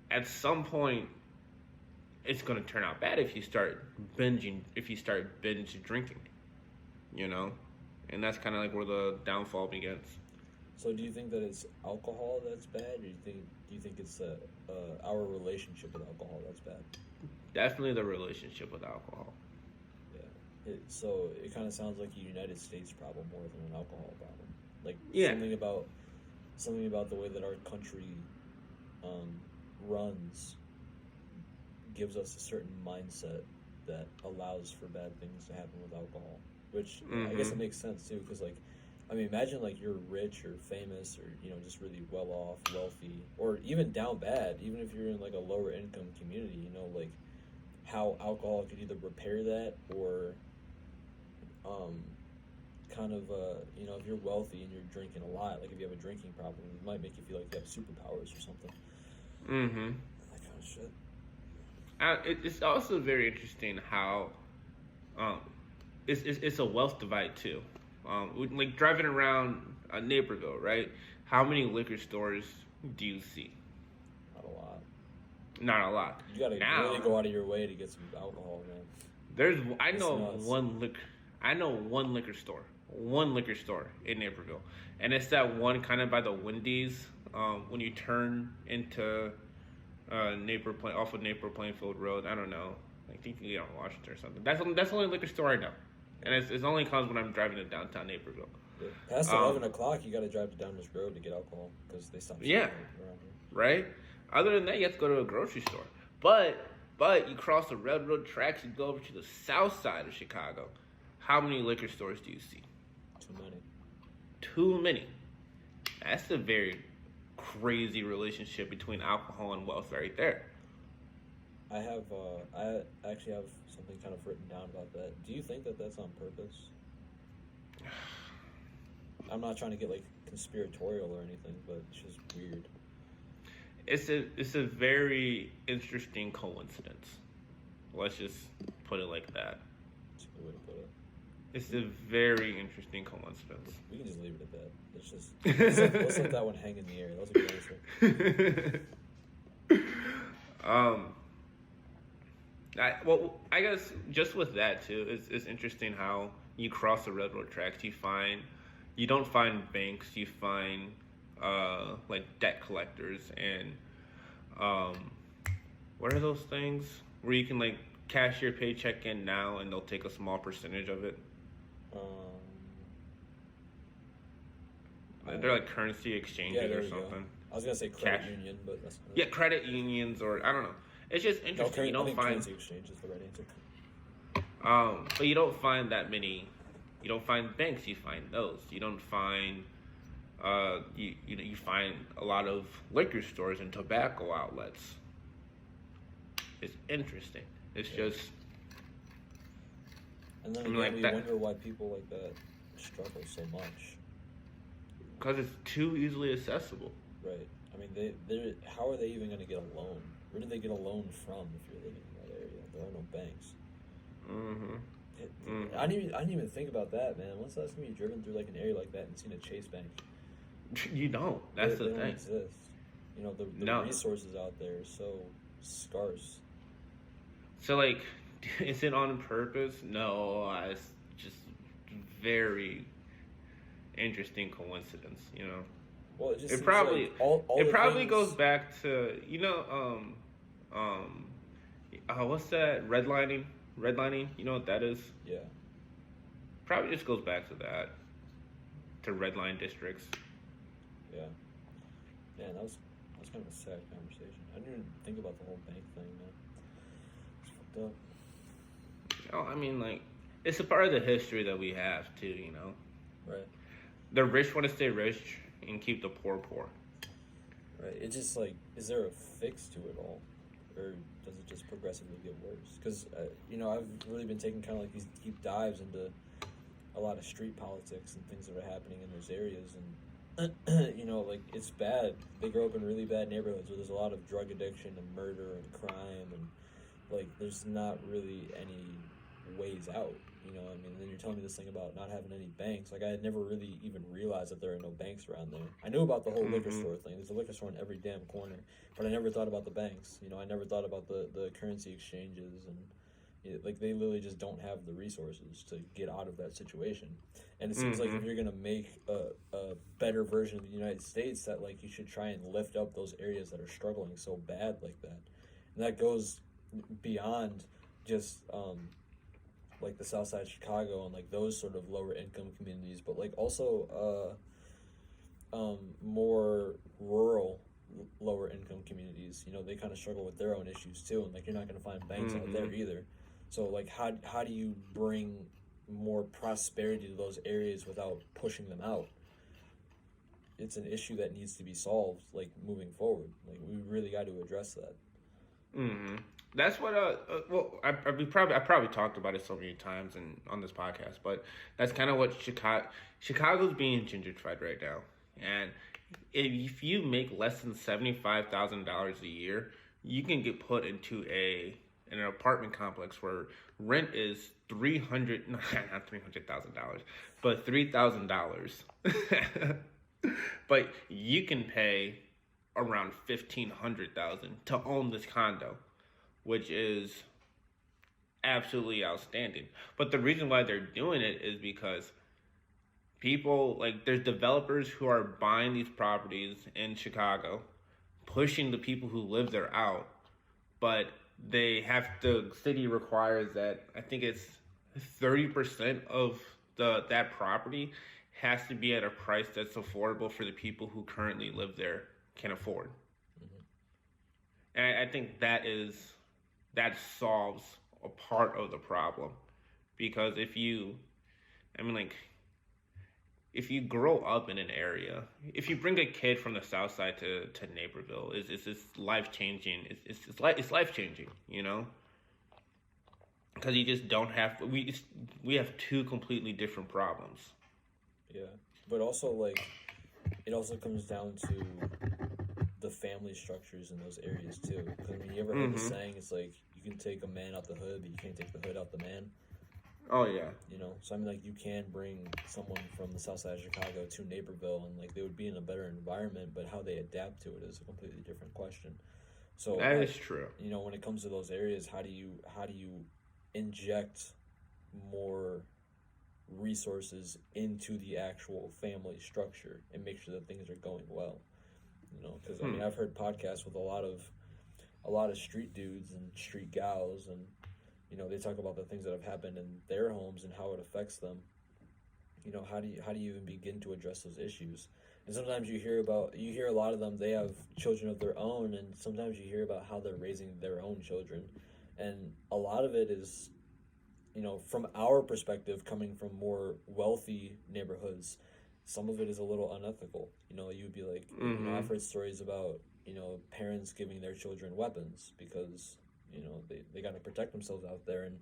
at some point, it's going to turn out bad if you start binging. If you start binge drinking, you know, and that's kind of like where the downfall begins. So do you think that it's alcohol that's bad, or do you think it's our relationship with alcohol that's bad? Definitely the relationship with alcohol. Yeah. So it kind of sounds like a United States problem more than an alcohol problem. Like Yeah. something about the way that our country runs gives us a certain mindset that allows for bad things to happen with alcohol. Which I guess it makes sense too, because like, I mean, imagine like you're rich or famous or just really well off, wealthy, or even down bad. Even if you're in like a lower income community, like how alcohol could either repair that or kind of if you're wealthy and you're drinking a lot, like if you have a drinking problem, it might make you feel like you have superpowers or something. Mm-hmm. That kind of shit. It's also very interesting how it's a wealth divide too. Like driving around Naperville, right? How many liquor stores do you see? Not a lot. Not a lot. You gotta Now- really go out of your way to get some alcohol, man. I It's know nuts. one liquor store in Naperville, and it's that one kind of by the Wendy's. When you turn into off of Napier Plainfield Road, I don't know. I think you get on Washington or something. That's the only liquor store I know, and it's only comes when I'm driving to downtown Naperville. Yeah. Past 11 o'clock, you gotta drive to down this road to get alcohol because they stop. Yeah. Around here. Right? Other than that, you have to go to a grocery store. But you cross the railroad tracks, you go over to the south side of Chicago. How many liquor stores do you see? Too many. Too many. That's a very crazy relationship between alcohol and wealth right there. I actually have something kind of written down about that. Do you think that that's on purpose? I'm not trying to get like conspiratorial or anything, but it's just weird. It's a very interesting coincidence. Let's just put it like that. That's a good way to put it. It's a very interesting coincidence. We can just leave it at that. It's just let's let that one hang in the air. That was a good answer. I guess just with that too, it's interesting how you cross the railroad tracks. You don't find banks. You find like debt collectors and what are those things where you can like cash your paycheck in now and they'll take a small percentage of it. They're like currency exchanges Yeah, there or you go. something. I was gonna say credit Cash. union, but that's Yeah, credit unions or I don't know. It's just No, interesting. You I don't think find currency exchange is the right answer. but you don't find that many. You don't find banks. You find those. You don't find You find a lot of liquor stores and tobacco outlets. It's interesting. It's Yeah. just, And then I mean, again, like we that, wonder why people like that struggle so much, because it's too easily accessible. right? I mean, they how are they even going to get a loan? Where do they get a loan from if you're living in that area? There are no banks. Hmm. It, Hmm. I didn't even think about that, man. When's the last time you driven through like an area like that and seen a Chase Bank? You don't. That's the They don't thing. exist. You know, the No. resources out there are so scarce. So like, is it on purpose? No. It's just very interesting coincidence. Well, it just It seems like probably all it the probably goes things. back to um what's that redlining? Redlining. You know what that is? Yeah, Probably just goes back to that, to redline districts. yeah, man. That was kind of a sad conversation. I didn't even think about the whole bank thing, man. It's fucked up. I mean, like, it's a part of the history that we have too. Right, The rich want to stay rich and keep the poor poor. right. It's just like, is there a fix to it all, or does it just progressively get worse? Because you know, I've really been taking kind of like these deep dives into a lot of street politics and things that are happening in those areas, and you know, like it's bad. They grow up in really bad neighborhoods where there's a lot of drug addiction and murder and crime, and like there's not really any ways out. You know, I mean, then you're telling me this thing about not having any banks. Like I had never really even realized that there are no banks around there. I knew about the whole liquor Hmm. store thing. There's a liquor store in every damn corner, but I never thought about the banks. You know, I never thought about the currency exchanges and like they literally just don't have the resources to get out of that situation. And it seems like Hmm. if you're gonna make a better version of the United States, that like you should try and lift up those areas that are struggling so bad like that, and that goes beyond just like the South Side of Chicago and like those sort of lower income communities, but like also more rural lower income communities. You know, they kind of struggle with their own issues too, and like you're not going to find banks out Hmm. there either. So like how do you bring more prosperity to those areas without pushing them out? It's an issue that needs to be solved like moving forward. Like we really got to address that. Hmm. That's what. Well, I probably talked about it so many times and on this podcast, but that's kind of what Chicago's being gentrified right now. And if you make less than $75,000 a year, you can get put into an apartment complex where rent is 300, not $300,000, but $3,000. But you can pay around 1,500,000 to own this condo, which is absolutely outstanding. But the reason why they're doing it is because people, like, there's developers who are buying these properties in Chicago, pushing the people who live there out, but the city requires that, I think it's 30% of that property has to be at a price that's affordable for the people who currently live there can afford. Mm-hmm. And I think that solves a part of the problem, because I mean, like, if you grow up in an area, if you bring a kid from the south side to Naperville, it's life changing. It's life changing, because you just don't have we have two completely different problems. Yeah, but also like it also comes down to the family structures in those areas too. Because I mean, you ever heard the Mm-hmm. saying? It's like you can take a man out the hood, but you can't take the hood out the man. Oh yeah. You know, so I mean, like you can bring someone from the south side of Chicago to Naperville, and like they would be in a better environment. But how they adapt to it is a completely different question. So That I, is true. you know, when it comes to those areas, how do you inject more resources into the actual family structure and make sure that things are going well? You know, because I Hmm. mean, I've heard podcasts with a lot of street dudes and street gals, and you know, they talk about the things that have happened in their homes and how it affects them. You know, how do you even begin to address those issues? And sometimes you hear a lot of them, they have children of their own, and sometimes you hear about how they're raising their own children, and a lot of it is, you know, from our perspective, coming from more wealthy neighborhoods, some of it is a little unethical. You'd be like, I've heard stories about, parents giving their children weapons because, they got to protect themselves out there. And,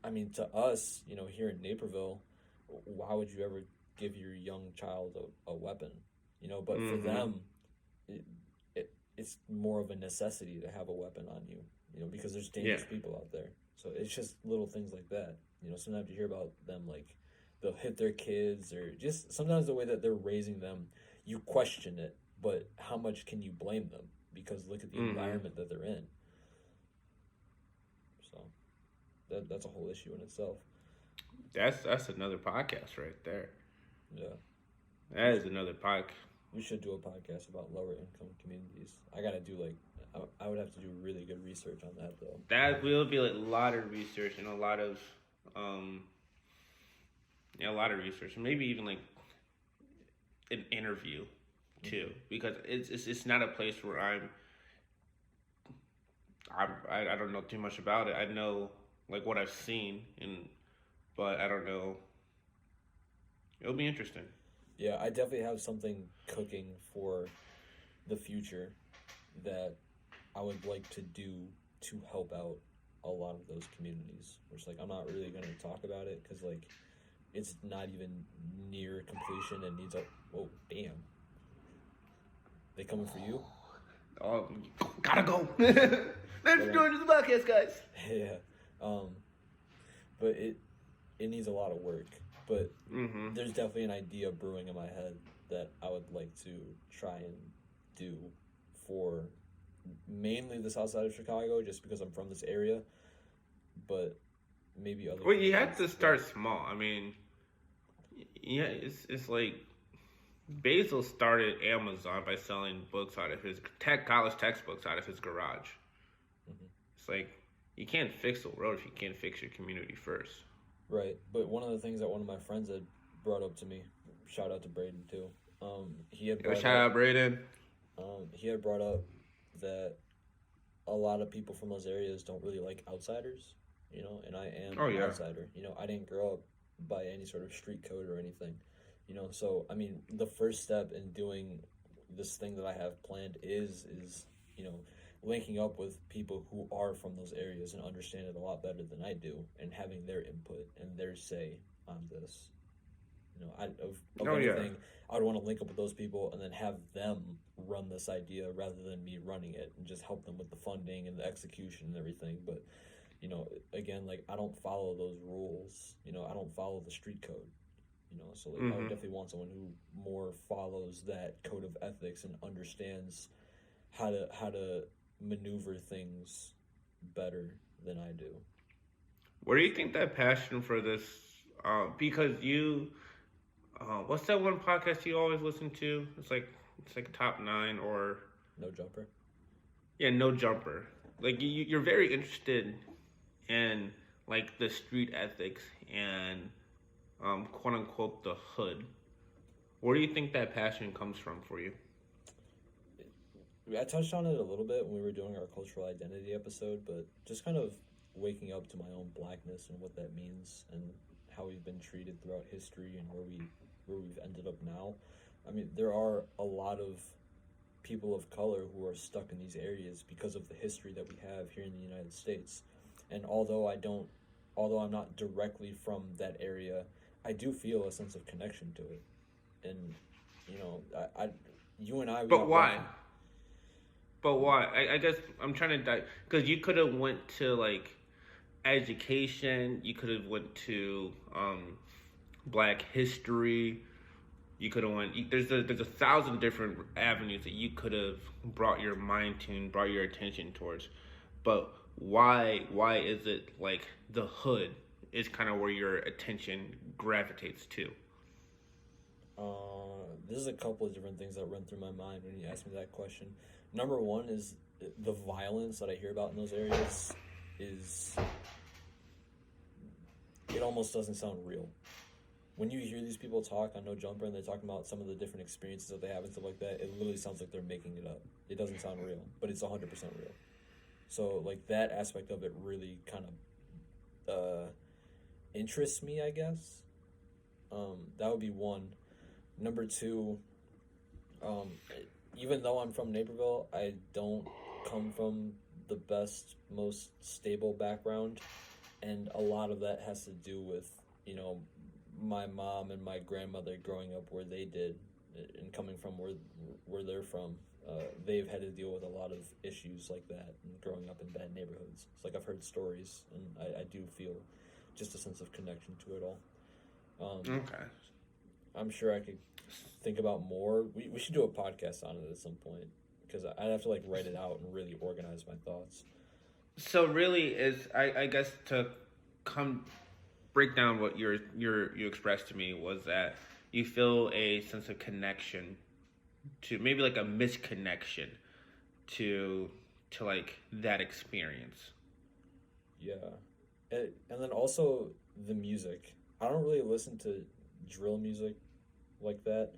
I mean, to us, here in Naperville, why would you ever give your young child a weapon? But for them, it's more of a necessity to have a weapon on you, because there's dangerous people out there. So it's just little things like that. Sometimes you hear about them, like, they'll hit their kids, or just sometimes the way that they're raising them, you question it, but how much can you blame them? Because look at the environment that they're in. So that's a whole issue in itself. That's another podcast right there. Yeah. That is another podcast. We should do a podcast about lower income communities. I gotta do I would have to do really good research on that though. That will be like a lot of research and a lot of research, maybe even like an interview too, because it's not a place where I don't know too much about it. I know like what I've seen, but I don't know. It'll be interesting. Yeah, I definitely have something cooking for the future that I would like to do to help out a lot of those communities. Which, like, I'm not really going to talk about it because, like, it's not even near completion and needs a... Oh, damn. They coming for you? Oh, gotta go. Thanks for joining the podcast, guys. Yeah. But it needs a lot of work. But there's definitely an idea brewing in my head that I would like to try and do for mainly the south side of Chicago, just because I'm from this area. But maybe other. Well, you have to start small. I mean, yeah, it's like Basil started Amazon by selling books out of his college textbooks out of his garage. It's like you can't fix the world if you can't fix your community first. Right, but one of the things that one of my friends had brought up to me, shout out to Braden too. He had brought shout out Braden. He had brought up that a lot of people from those areas don't really like outsiders, and I am an outsider. I didn't grow up by any sort of street code or anything, So I mean, the first step in doing this thing that I have planned is linking up with people who are from those areas and understand it a lot better than I do, and having their input and their say on this. Anything, I would want to link up with those people and then have them run this idea rather than me running it, and just help them with the funding and the execution and everything. But, again, like, I don't follow those rules. I don't follow the street code. So like, I would definitely want someone who more follows that code of ethics and understands how to maneuver things better than I do. Where do you think that passion for this? Because you, what's that one podcast you always listen to? It's like top 9 or No Jumper. Yeah, No Jumper. Like you're very interested in like the street ethics and quote unquote the hood. Where do you think that passion comes from for you? I touched on it a little bit when we were doing our cultural identity episode, but just kind of waking up to my own blackness and what that means and how we've been treated throughout history and where we've ended up now. I mean, there are a lot of people of color who are stuck in these areas because of the history that we have here in the United States. And although I'm not directly from that area, I do feel a sense of connection to it. And you and I. But why? But why? I guess I'm trying to because you could have went to like education. You could have went to Black history. You could have went. There's a 1,000 different avenues that you could have brought your mind to and brought your attention towards. But why is it like the hood is kind of where your attention gravitates to? There's a couple of different things that run through my mind when you ask me that question. Number one is the violence that I hear about in those areas it almost doesn't sound real. When you hear these people talk on No Jumper and they're talking about some of the different experiences that they have and stuff like that, it literally sounds like they're making it up. It doesn't sound real, but it's 100% real. So, like, that aspect of it really kind of interests me, I guess. That would be one. Number two, um, even though I'm from Naperville, I don't come from the best, most stable background, and a lot of that has to do with, you know, my mom and my grandmother growing up where they did, and coming from where they're from. They've had to deal with a lot of issues like that and growing up in bad neighborhoods. It's like I've heard stories, and I do feel just a sense of connection to it all. Okay. I'm sure I could think about more. We should do a podcast on it at some point because I'd have to like write it out and really organize my thoughts. So really, is I guess to come break down what you expressed to me was that you feel a sense of connection to maybe like a misconnection to like that experience. Yeah, and then also the music. I don't really listen to drill music like that,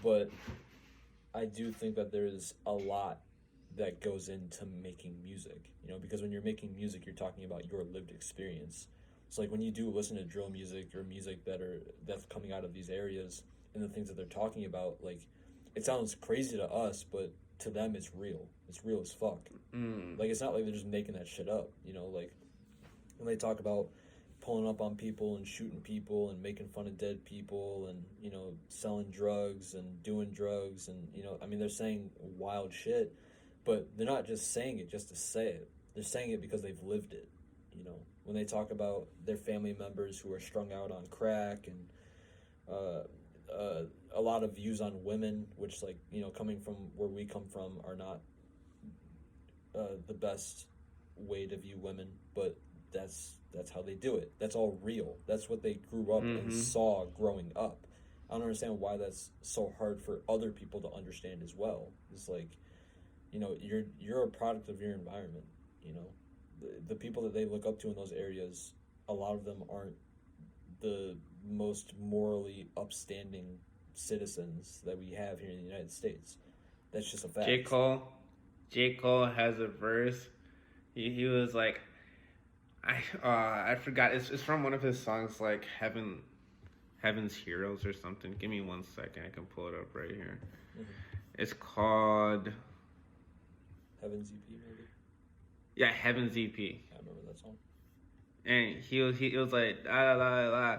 but I do think that there's a lot that goes into making music, you know, because when you're making music, you're talking about your lived experience. So like when you do listen to drill music or music that's coming out of these areas and the things that they're talking about, like it sounds crazy to us, but to them it's real. It's real as fuck. Like it's not like they're just making that shit up, you know, like when they talk about pulling up on people and shooting people and making fun of dead people and, you know, selling drugs and doing drugs and, you know, I mean they're saying wild shit, but they're not just saying it just to say it. They're saying it because they've lived it, you know. When they talk about their family members who are strung out on crack and a lot of views on women, which, like, you know, coming from where we come from, are not the best way to view women, but that's how they do it. That's all real. That's what they grew up and saw growing up. I don't understand why that's so hard for other people to understand as well. It's like, you know, you're a product of your environment. You know, the people that they look up to in those areas, a lot of them aren't the most morally upstanding citizens that we have here in the United States. That's just a fact. J. Cole has a verse. He was like, I forgot. It's from one of his songs, like Heaven's Heroes or something. Give me 1 second. I can pull it up right here. Mm-hmm. It's called Heaven's EP, maybe. Yeah, Heaven's EP. I remember that song. And he was like, la la la.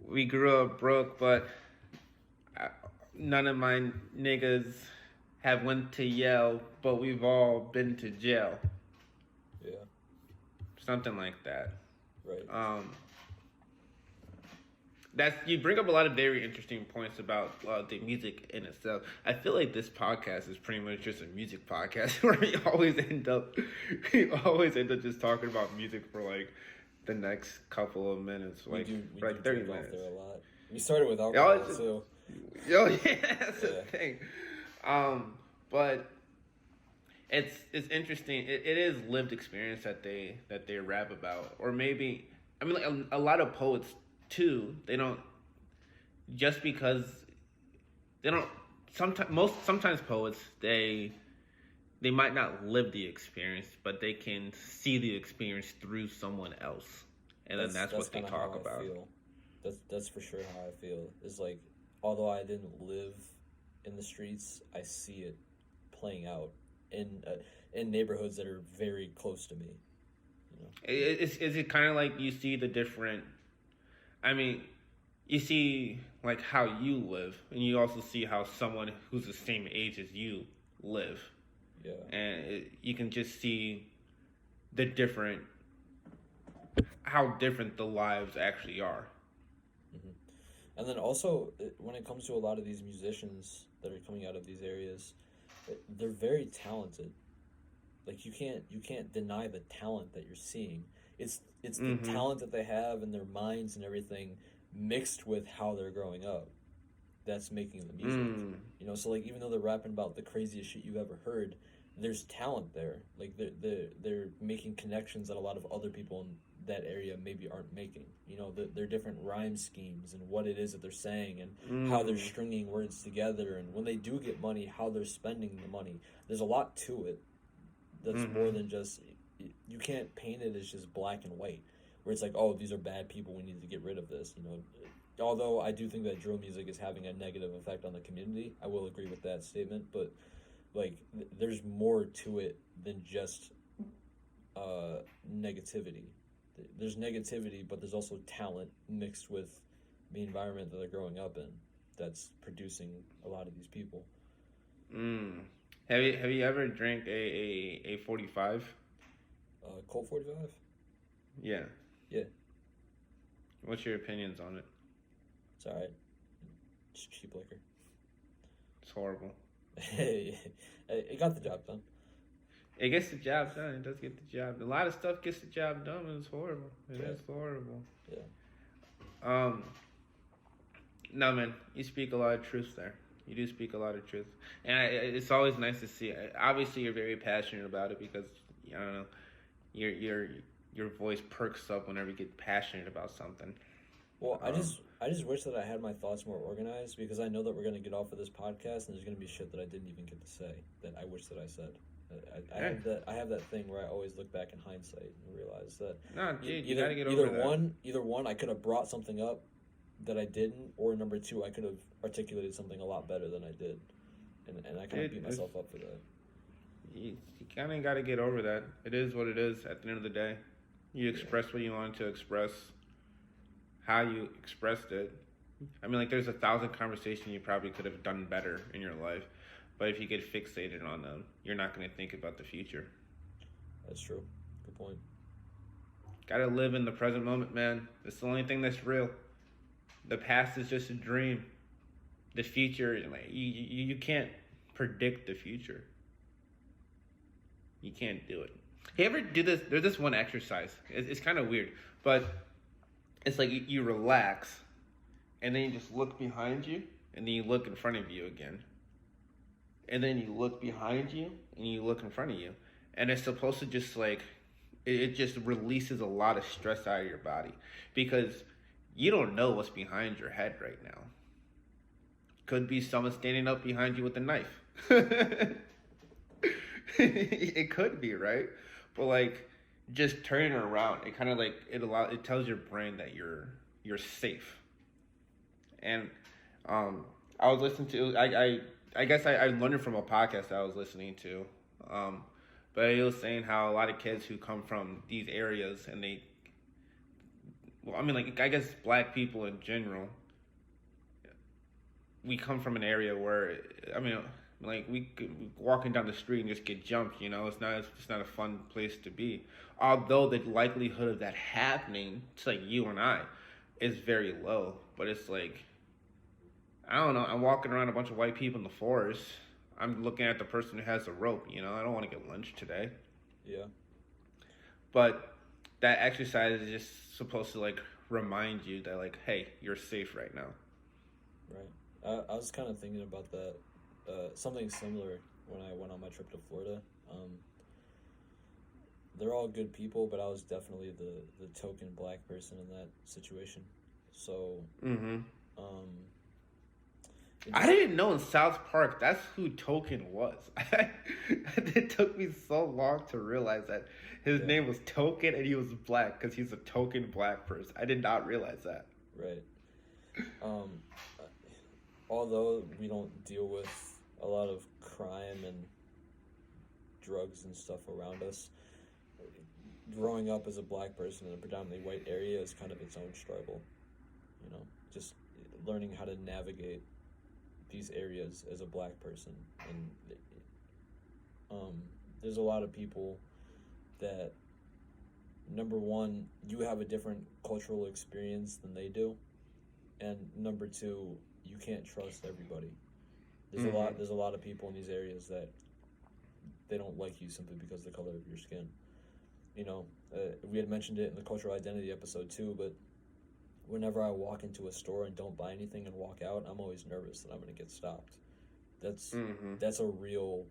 We grew up broke, but none of my niggas have went to Yale, but we've all been to jail. Yeah. Something like that. Right. That's you bring up a lot of very interesting points about the music in itself. I feel like this podcast is pretty much just a music podcast where we always end up just talking about music for like the next couple of minutes, like we 30 minutes. There a lot. We started with alcohol too. Yeah, that's the thing. But it's interesting. It is lived experience that they rap about, or maybe I mean like a lot of poets too. They don't just because they don't. Sometimes poets they might not live the experience, but they can see the experience through someone else, and then that's what they talk about. That's for sure how I feel. Is like, although I didn't live in the streets, I see it playing out in neighborhoods that are very close to me. You know? Is it kind of like you see the different? I mean, you see like how you live, and you also see how someone who's the same age as you live. Yeah. And you can just see the different, how different the lives actually are. Mm-hmm. And then also, when it comes to a lot of these musicians that are coming out of these areas, they're very talented. Like you can't deny the talent that you're seeing. It's the talent that they have in their minds and everything mixed with how they're growing up. That's making the music. You know, so like even though they're rapping about the craziest shit you've ever heard, there's talent there. Like they're making connections that a lot of other people in that area maybe aren't making. You know, their different rhyme schemes and what it is that they're saying and how they're stringing words together, and when they do get money, how they're spending the money. There's a lot to it. That's more than just, you can't paint it as just black and white, where it's like, oh, these are bad people, we need to get rid of this. You know, although I do think that drill music is having a negative effect on the community, I will agree with that statement. But like, there's more to it than just negativity. There's negativity, but there's also talent mixed with the environment that they're growing up in that's producing a lot of these people. Mm. Have you ever drank a 45? Colt 45? Yeah. Yeah, What's your opinions on it? it's alright. It's cheap liquor. It's horrible. It got the job done. It gets the job done. It does get the job done. A lot of stuff gets the job done, and it's horrible. It is horrible. Yeah. Um, no, man, you speak a lot of truth there. You do speak a lot of truth, and it's always nice to see. Obviously, you're very passionate about it because I don't know, your voice perks up whenever you get passionate about something. Well, I just wish that I had my thoughts more organized because I know that we're gonna get off of this podcast and there's gonna be shit that I didn't even get to say that I wish that I said. I have that thing where I always look back in hindsight and realize that No, dude, you either gotta get over that. either one I could have brought something up that I didn't, or number two I could have articulated something a lot better than I did, and I kind of beat myself up for that. You kind of got to get over that. It is what it is at the end of the day. You express what you wanted to express, how you expressed it. I mean, like, there's 1,000 conversations you probably could have done better in your life, but if you get fixated on them, you're not going to think about the future. That's true. Good point. Got to live in the present moment, man. It's the only thing that's real. The past is just a dream. The future, like, you can't predict the future. You can't do it. You ever do this? There's this one exercise. It's kind of weird, but it's like you relax, and then you just look behind you, and then you look in front of you again. And then you look behind you, and you look in front of you. And it's supposed to just like, it just releases a lot of stress out of your body. Because you don't know what's behind your head right now. Could be someone standing up behind you with a knife. It could be, right? But like, just turning around, it kind of like it tells your brain that you're safe. And I was listening to I guess I learned it from a podcast that I was listening to. But he was saying how a lot of kids who come from these areas and well, I mean, like, I guess black people in general, we come from an area where, I mean, like, we walking down the street and just get jumped, you know, it's not a fun place to be. Although the likelihood of that happening to like you and I is very low, but it's like, I don't know, I'm walking around a bunch of white people in the forest. I'm looking at the person who has the rope, you know, I don't want to get lynched today. Yeah. But that exercise is just supposed to like remind you that, like, hey, you're safe right now. Right. I was kind of thinking about that, something similar when I went on my trip to Florida. They're all good people, but I was definitely the token black person in that situation. So, Mm-hmm. um, I didn't know in South Park that's who Token was. It took me so long to realize that his name was Token and he was black because he's a token black person. I did not realize that. Right. Although we don't deal with a lot of crime and drugs and stuff around us, growing up as a black person in a predominantly white area is kind of its own struggle. You know, just learning how to navigate these areas as a black person, and there's a lot of people that, number one, you have a different cultural experience than they do, and number two, you can't trust everybody. There's a lot of people in these areas that they don't like you simply because of the color of your skin. You know, we had mentioned it in the cultural identity episode too, but whenever I walk into a store and don't buy anything and walk out, I'm always nervous that I'm going to get stopped. That's a real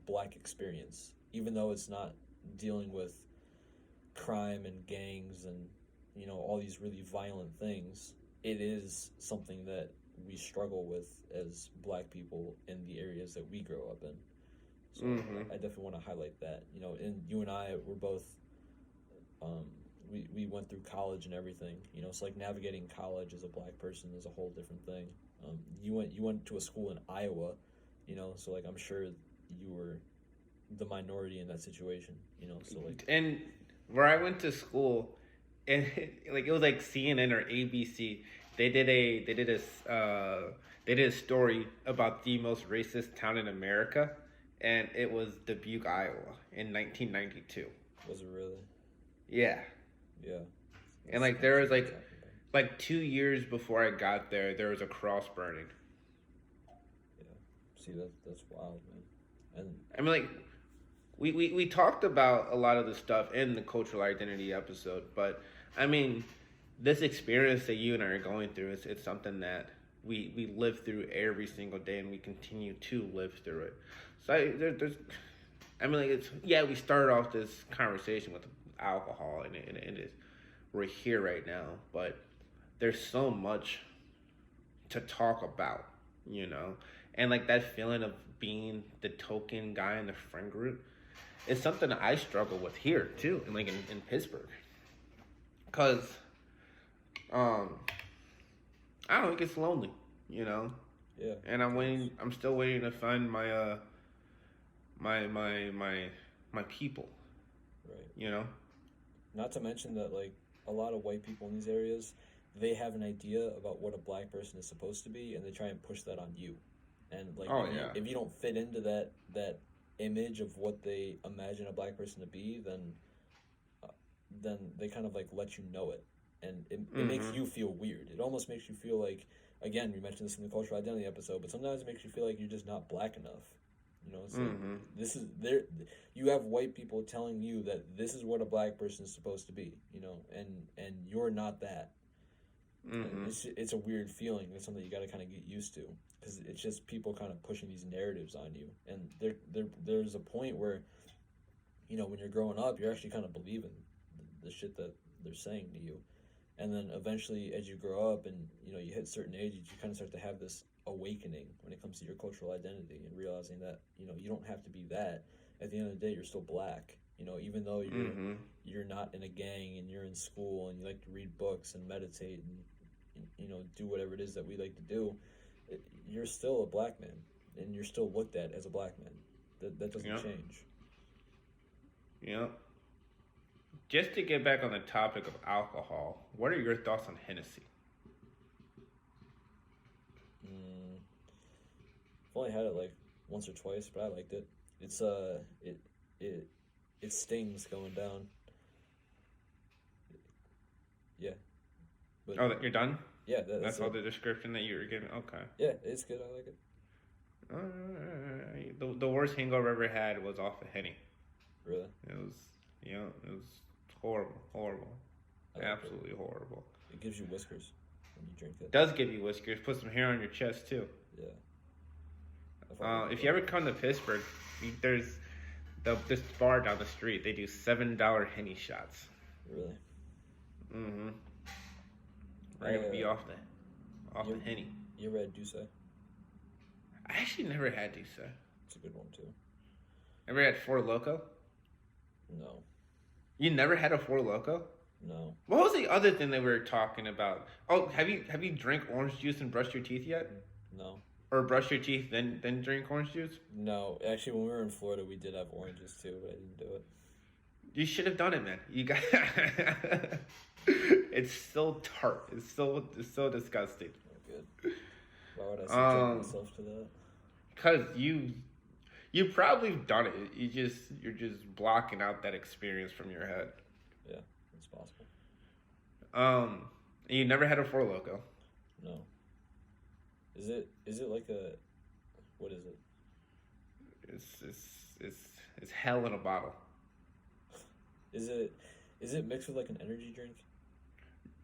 black experience, even though it's not dealing with crime and gangs and, you know, all these really violent things. It is something that we struggle with as black people in the areas that we grow up in. So I definitely want to highlight that. You know, and you and I were both we went through college and everything. You know, it's like navigating college as a black person is a whole different thing. You went to a school in Iowa, you know, so like I'm sure you were the minority in that situation. You know, so like And where I went to school, and like it was like CNN or ABC. They did a story about the most racist town in America, and it was Dubuque, Iowa, in 1992. was it really? Yeah, Yeah, and that's like there was what I'm talking about. like 2 years before I got there, there was a cross burning. Yeah, see that's wild, man. And I mean, like we talked about a lot of the stuff in the cultural identity episode, but I mean, this experience that you and I are going through is it's something that we live through every single day, and we continue to live through it. So there's, I mean, like it's yeah, we started off this conversation with alcohol, and it is we're here right now, but there's so much to talk about, you know, and like that feeling of being the token guy in the friend group is something that I struggle with here too, and like in Pittsburgh, cause um I don't know, it gets lonely, you know, yeah, and I'm still waiting to find my my people, right. you know. Not to mention that like a lot of white people in these areas, they have an idea about what a black person is supposed to be, and they try and push that on you. And like Oh yeah. if you don't fit into that image of what they imagine a black person to be, uh, then they kind of like let you know it, and it makes Mhm. you feel weird. It almost makes you feel like, again, we mentioned this in the cultural identity episode, but sometimes it makes you feel like you're just not black enough. You know, it's like Mhm. this is there. You have white people telling you that this is what a black person is supposed to be. You know, and you're not that. And Mhm. it's a weird feeling. It's something you got to kind of get used to because it's just people kind of pushing these narratives on you. And there's a point where, you know, when you're growing up, you're actually kind of believing the shit that they're saying to you. And then eventually, as you grow up and you know you hit certain ages, you kind of start to have this awakening when it comes to your cultural identity and realizing that you know you don't have to be that. At the end of the day, you're still black. You know, even though Mhm. you're not in a gang and you're in school and you like to read books and meditate and you know do whatever it is that we like to do, you're still a black man and you're still looked at as a black man. That doesn't Yep. change. Yep. Just to get back on the topic of alcohol, what are your thoughts on Hennessy? Mm, I've only had it like once or twice, but I liked it. It's it it stings going down. Yeah, but Oh, that you're done? yeah, That's that's all it. the description that you were giving? Okay. Yeah, it's good. I like it. The worst hangover I ever had was off of Henny. Really, It was, it was horrible, horrible, I like it. absolutely horrible. It gives you whiskers when you drink it. Does give you whiskers, put some hair on your chest too. Yeah, I fucking like If you ever come to Pittsburgh, there's this bar down the street. They do $7 Henny shots. really. Mm-hmm. I, We're gonna be off you the Henny. you ever had Douce? I actually never had these. It's a good one too. Ever had Four Loco? No, You never had a Four Loco? no, What was the other thing that we were talking about? Oh, have you drank orange juice and brushed your teeth yet? no, Or brush your teeth then drink orange juice? no. Actually, when we were in Florida, we did have oranges too, but I didn't do it. You should have done it, man. You got. It's so tart. It's so disgusting. Oh, good. Why would I subject myself to that? Cause you probably done it. You're just blocking out that experience from your head. Yeah, it's possible. And you never had a Four Loco. No. Is it like a what is it? It's hell in a bottle. Is it mixed with like an energy drink?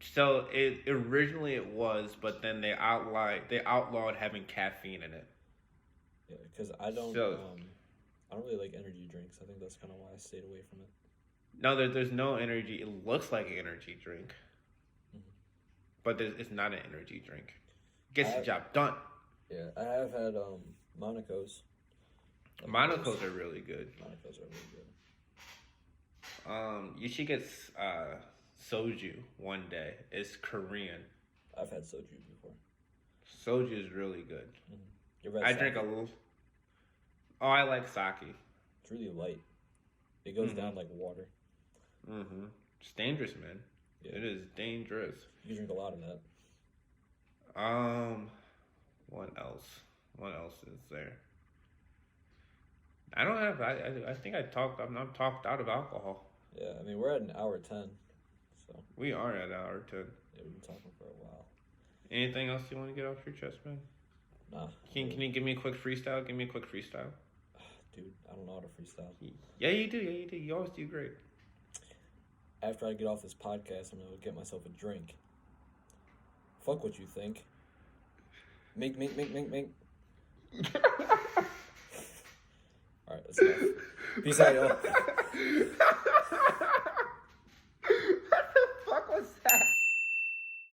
So it originally it was, but then they outlawed having caffeine in it. Yeah, because So I don't really like energy drinks. I think that's kind of why I stayed away from it. no, there's no energy. It looks like an energy drink, Mhm. but it's not an energy drink. Gets the I job done. Yeah, I have had Monaco's. Like Monocos are really good. Monaco's are really good. You should get soju one day. It's Korean. I've had soju before. Soju is really good. You ever had I sake? drink a little. Oh, I like sake. It's really light. It goes down like water. It's dangerous, man. Yeah. It is dangerous. You drink a lot of that. What else? What else is there? I don't have. I think I'm talked out of alcohol. Yeah, I mean, we're at an hour 10. So. We are at hour 10. Yeah, we've been talking for a while. Anything else you want to get off your chest, man? Nah. Can you give me a quick freestyle? Give me a quick freestyle. Dude, I don't know how to freestyle. Yeah, you do. Yeah, you do. You always do great. After I get off this podcast, I'm gonna go get myself a drink. Fuck what you think. Mink. Alright, that's enough. Peace out, y'all.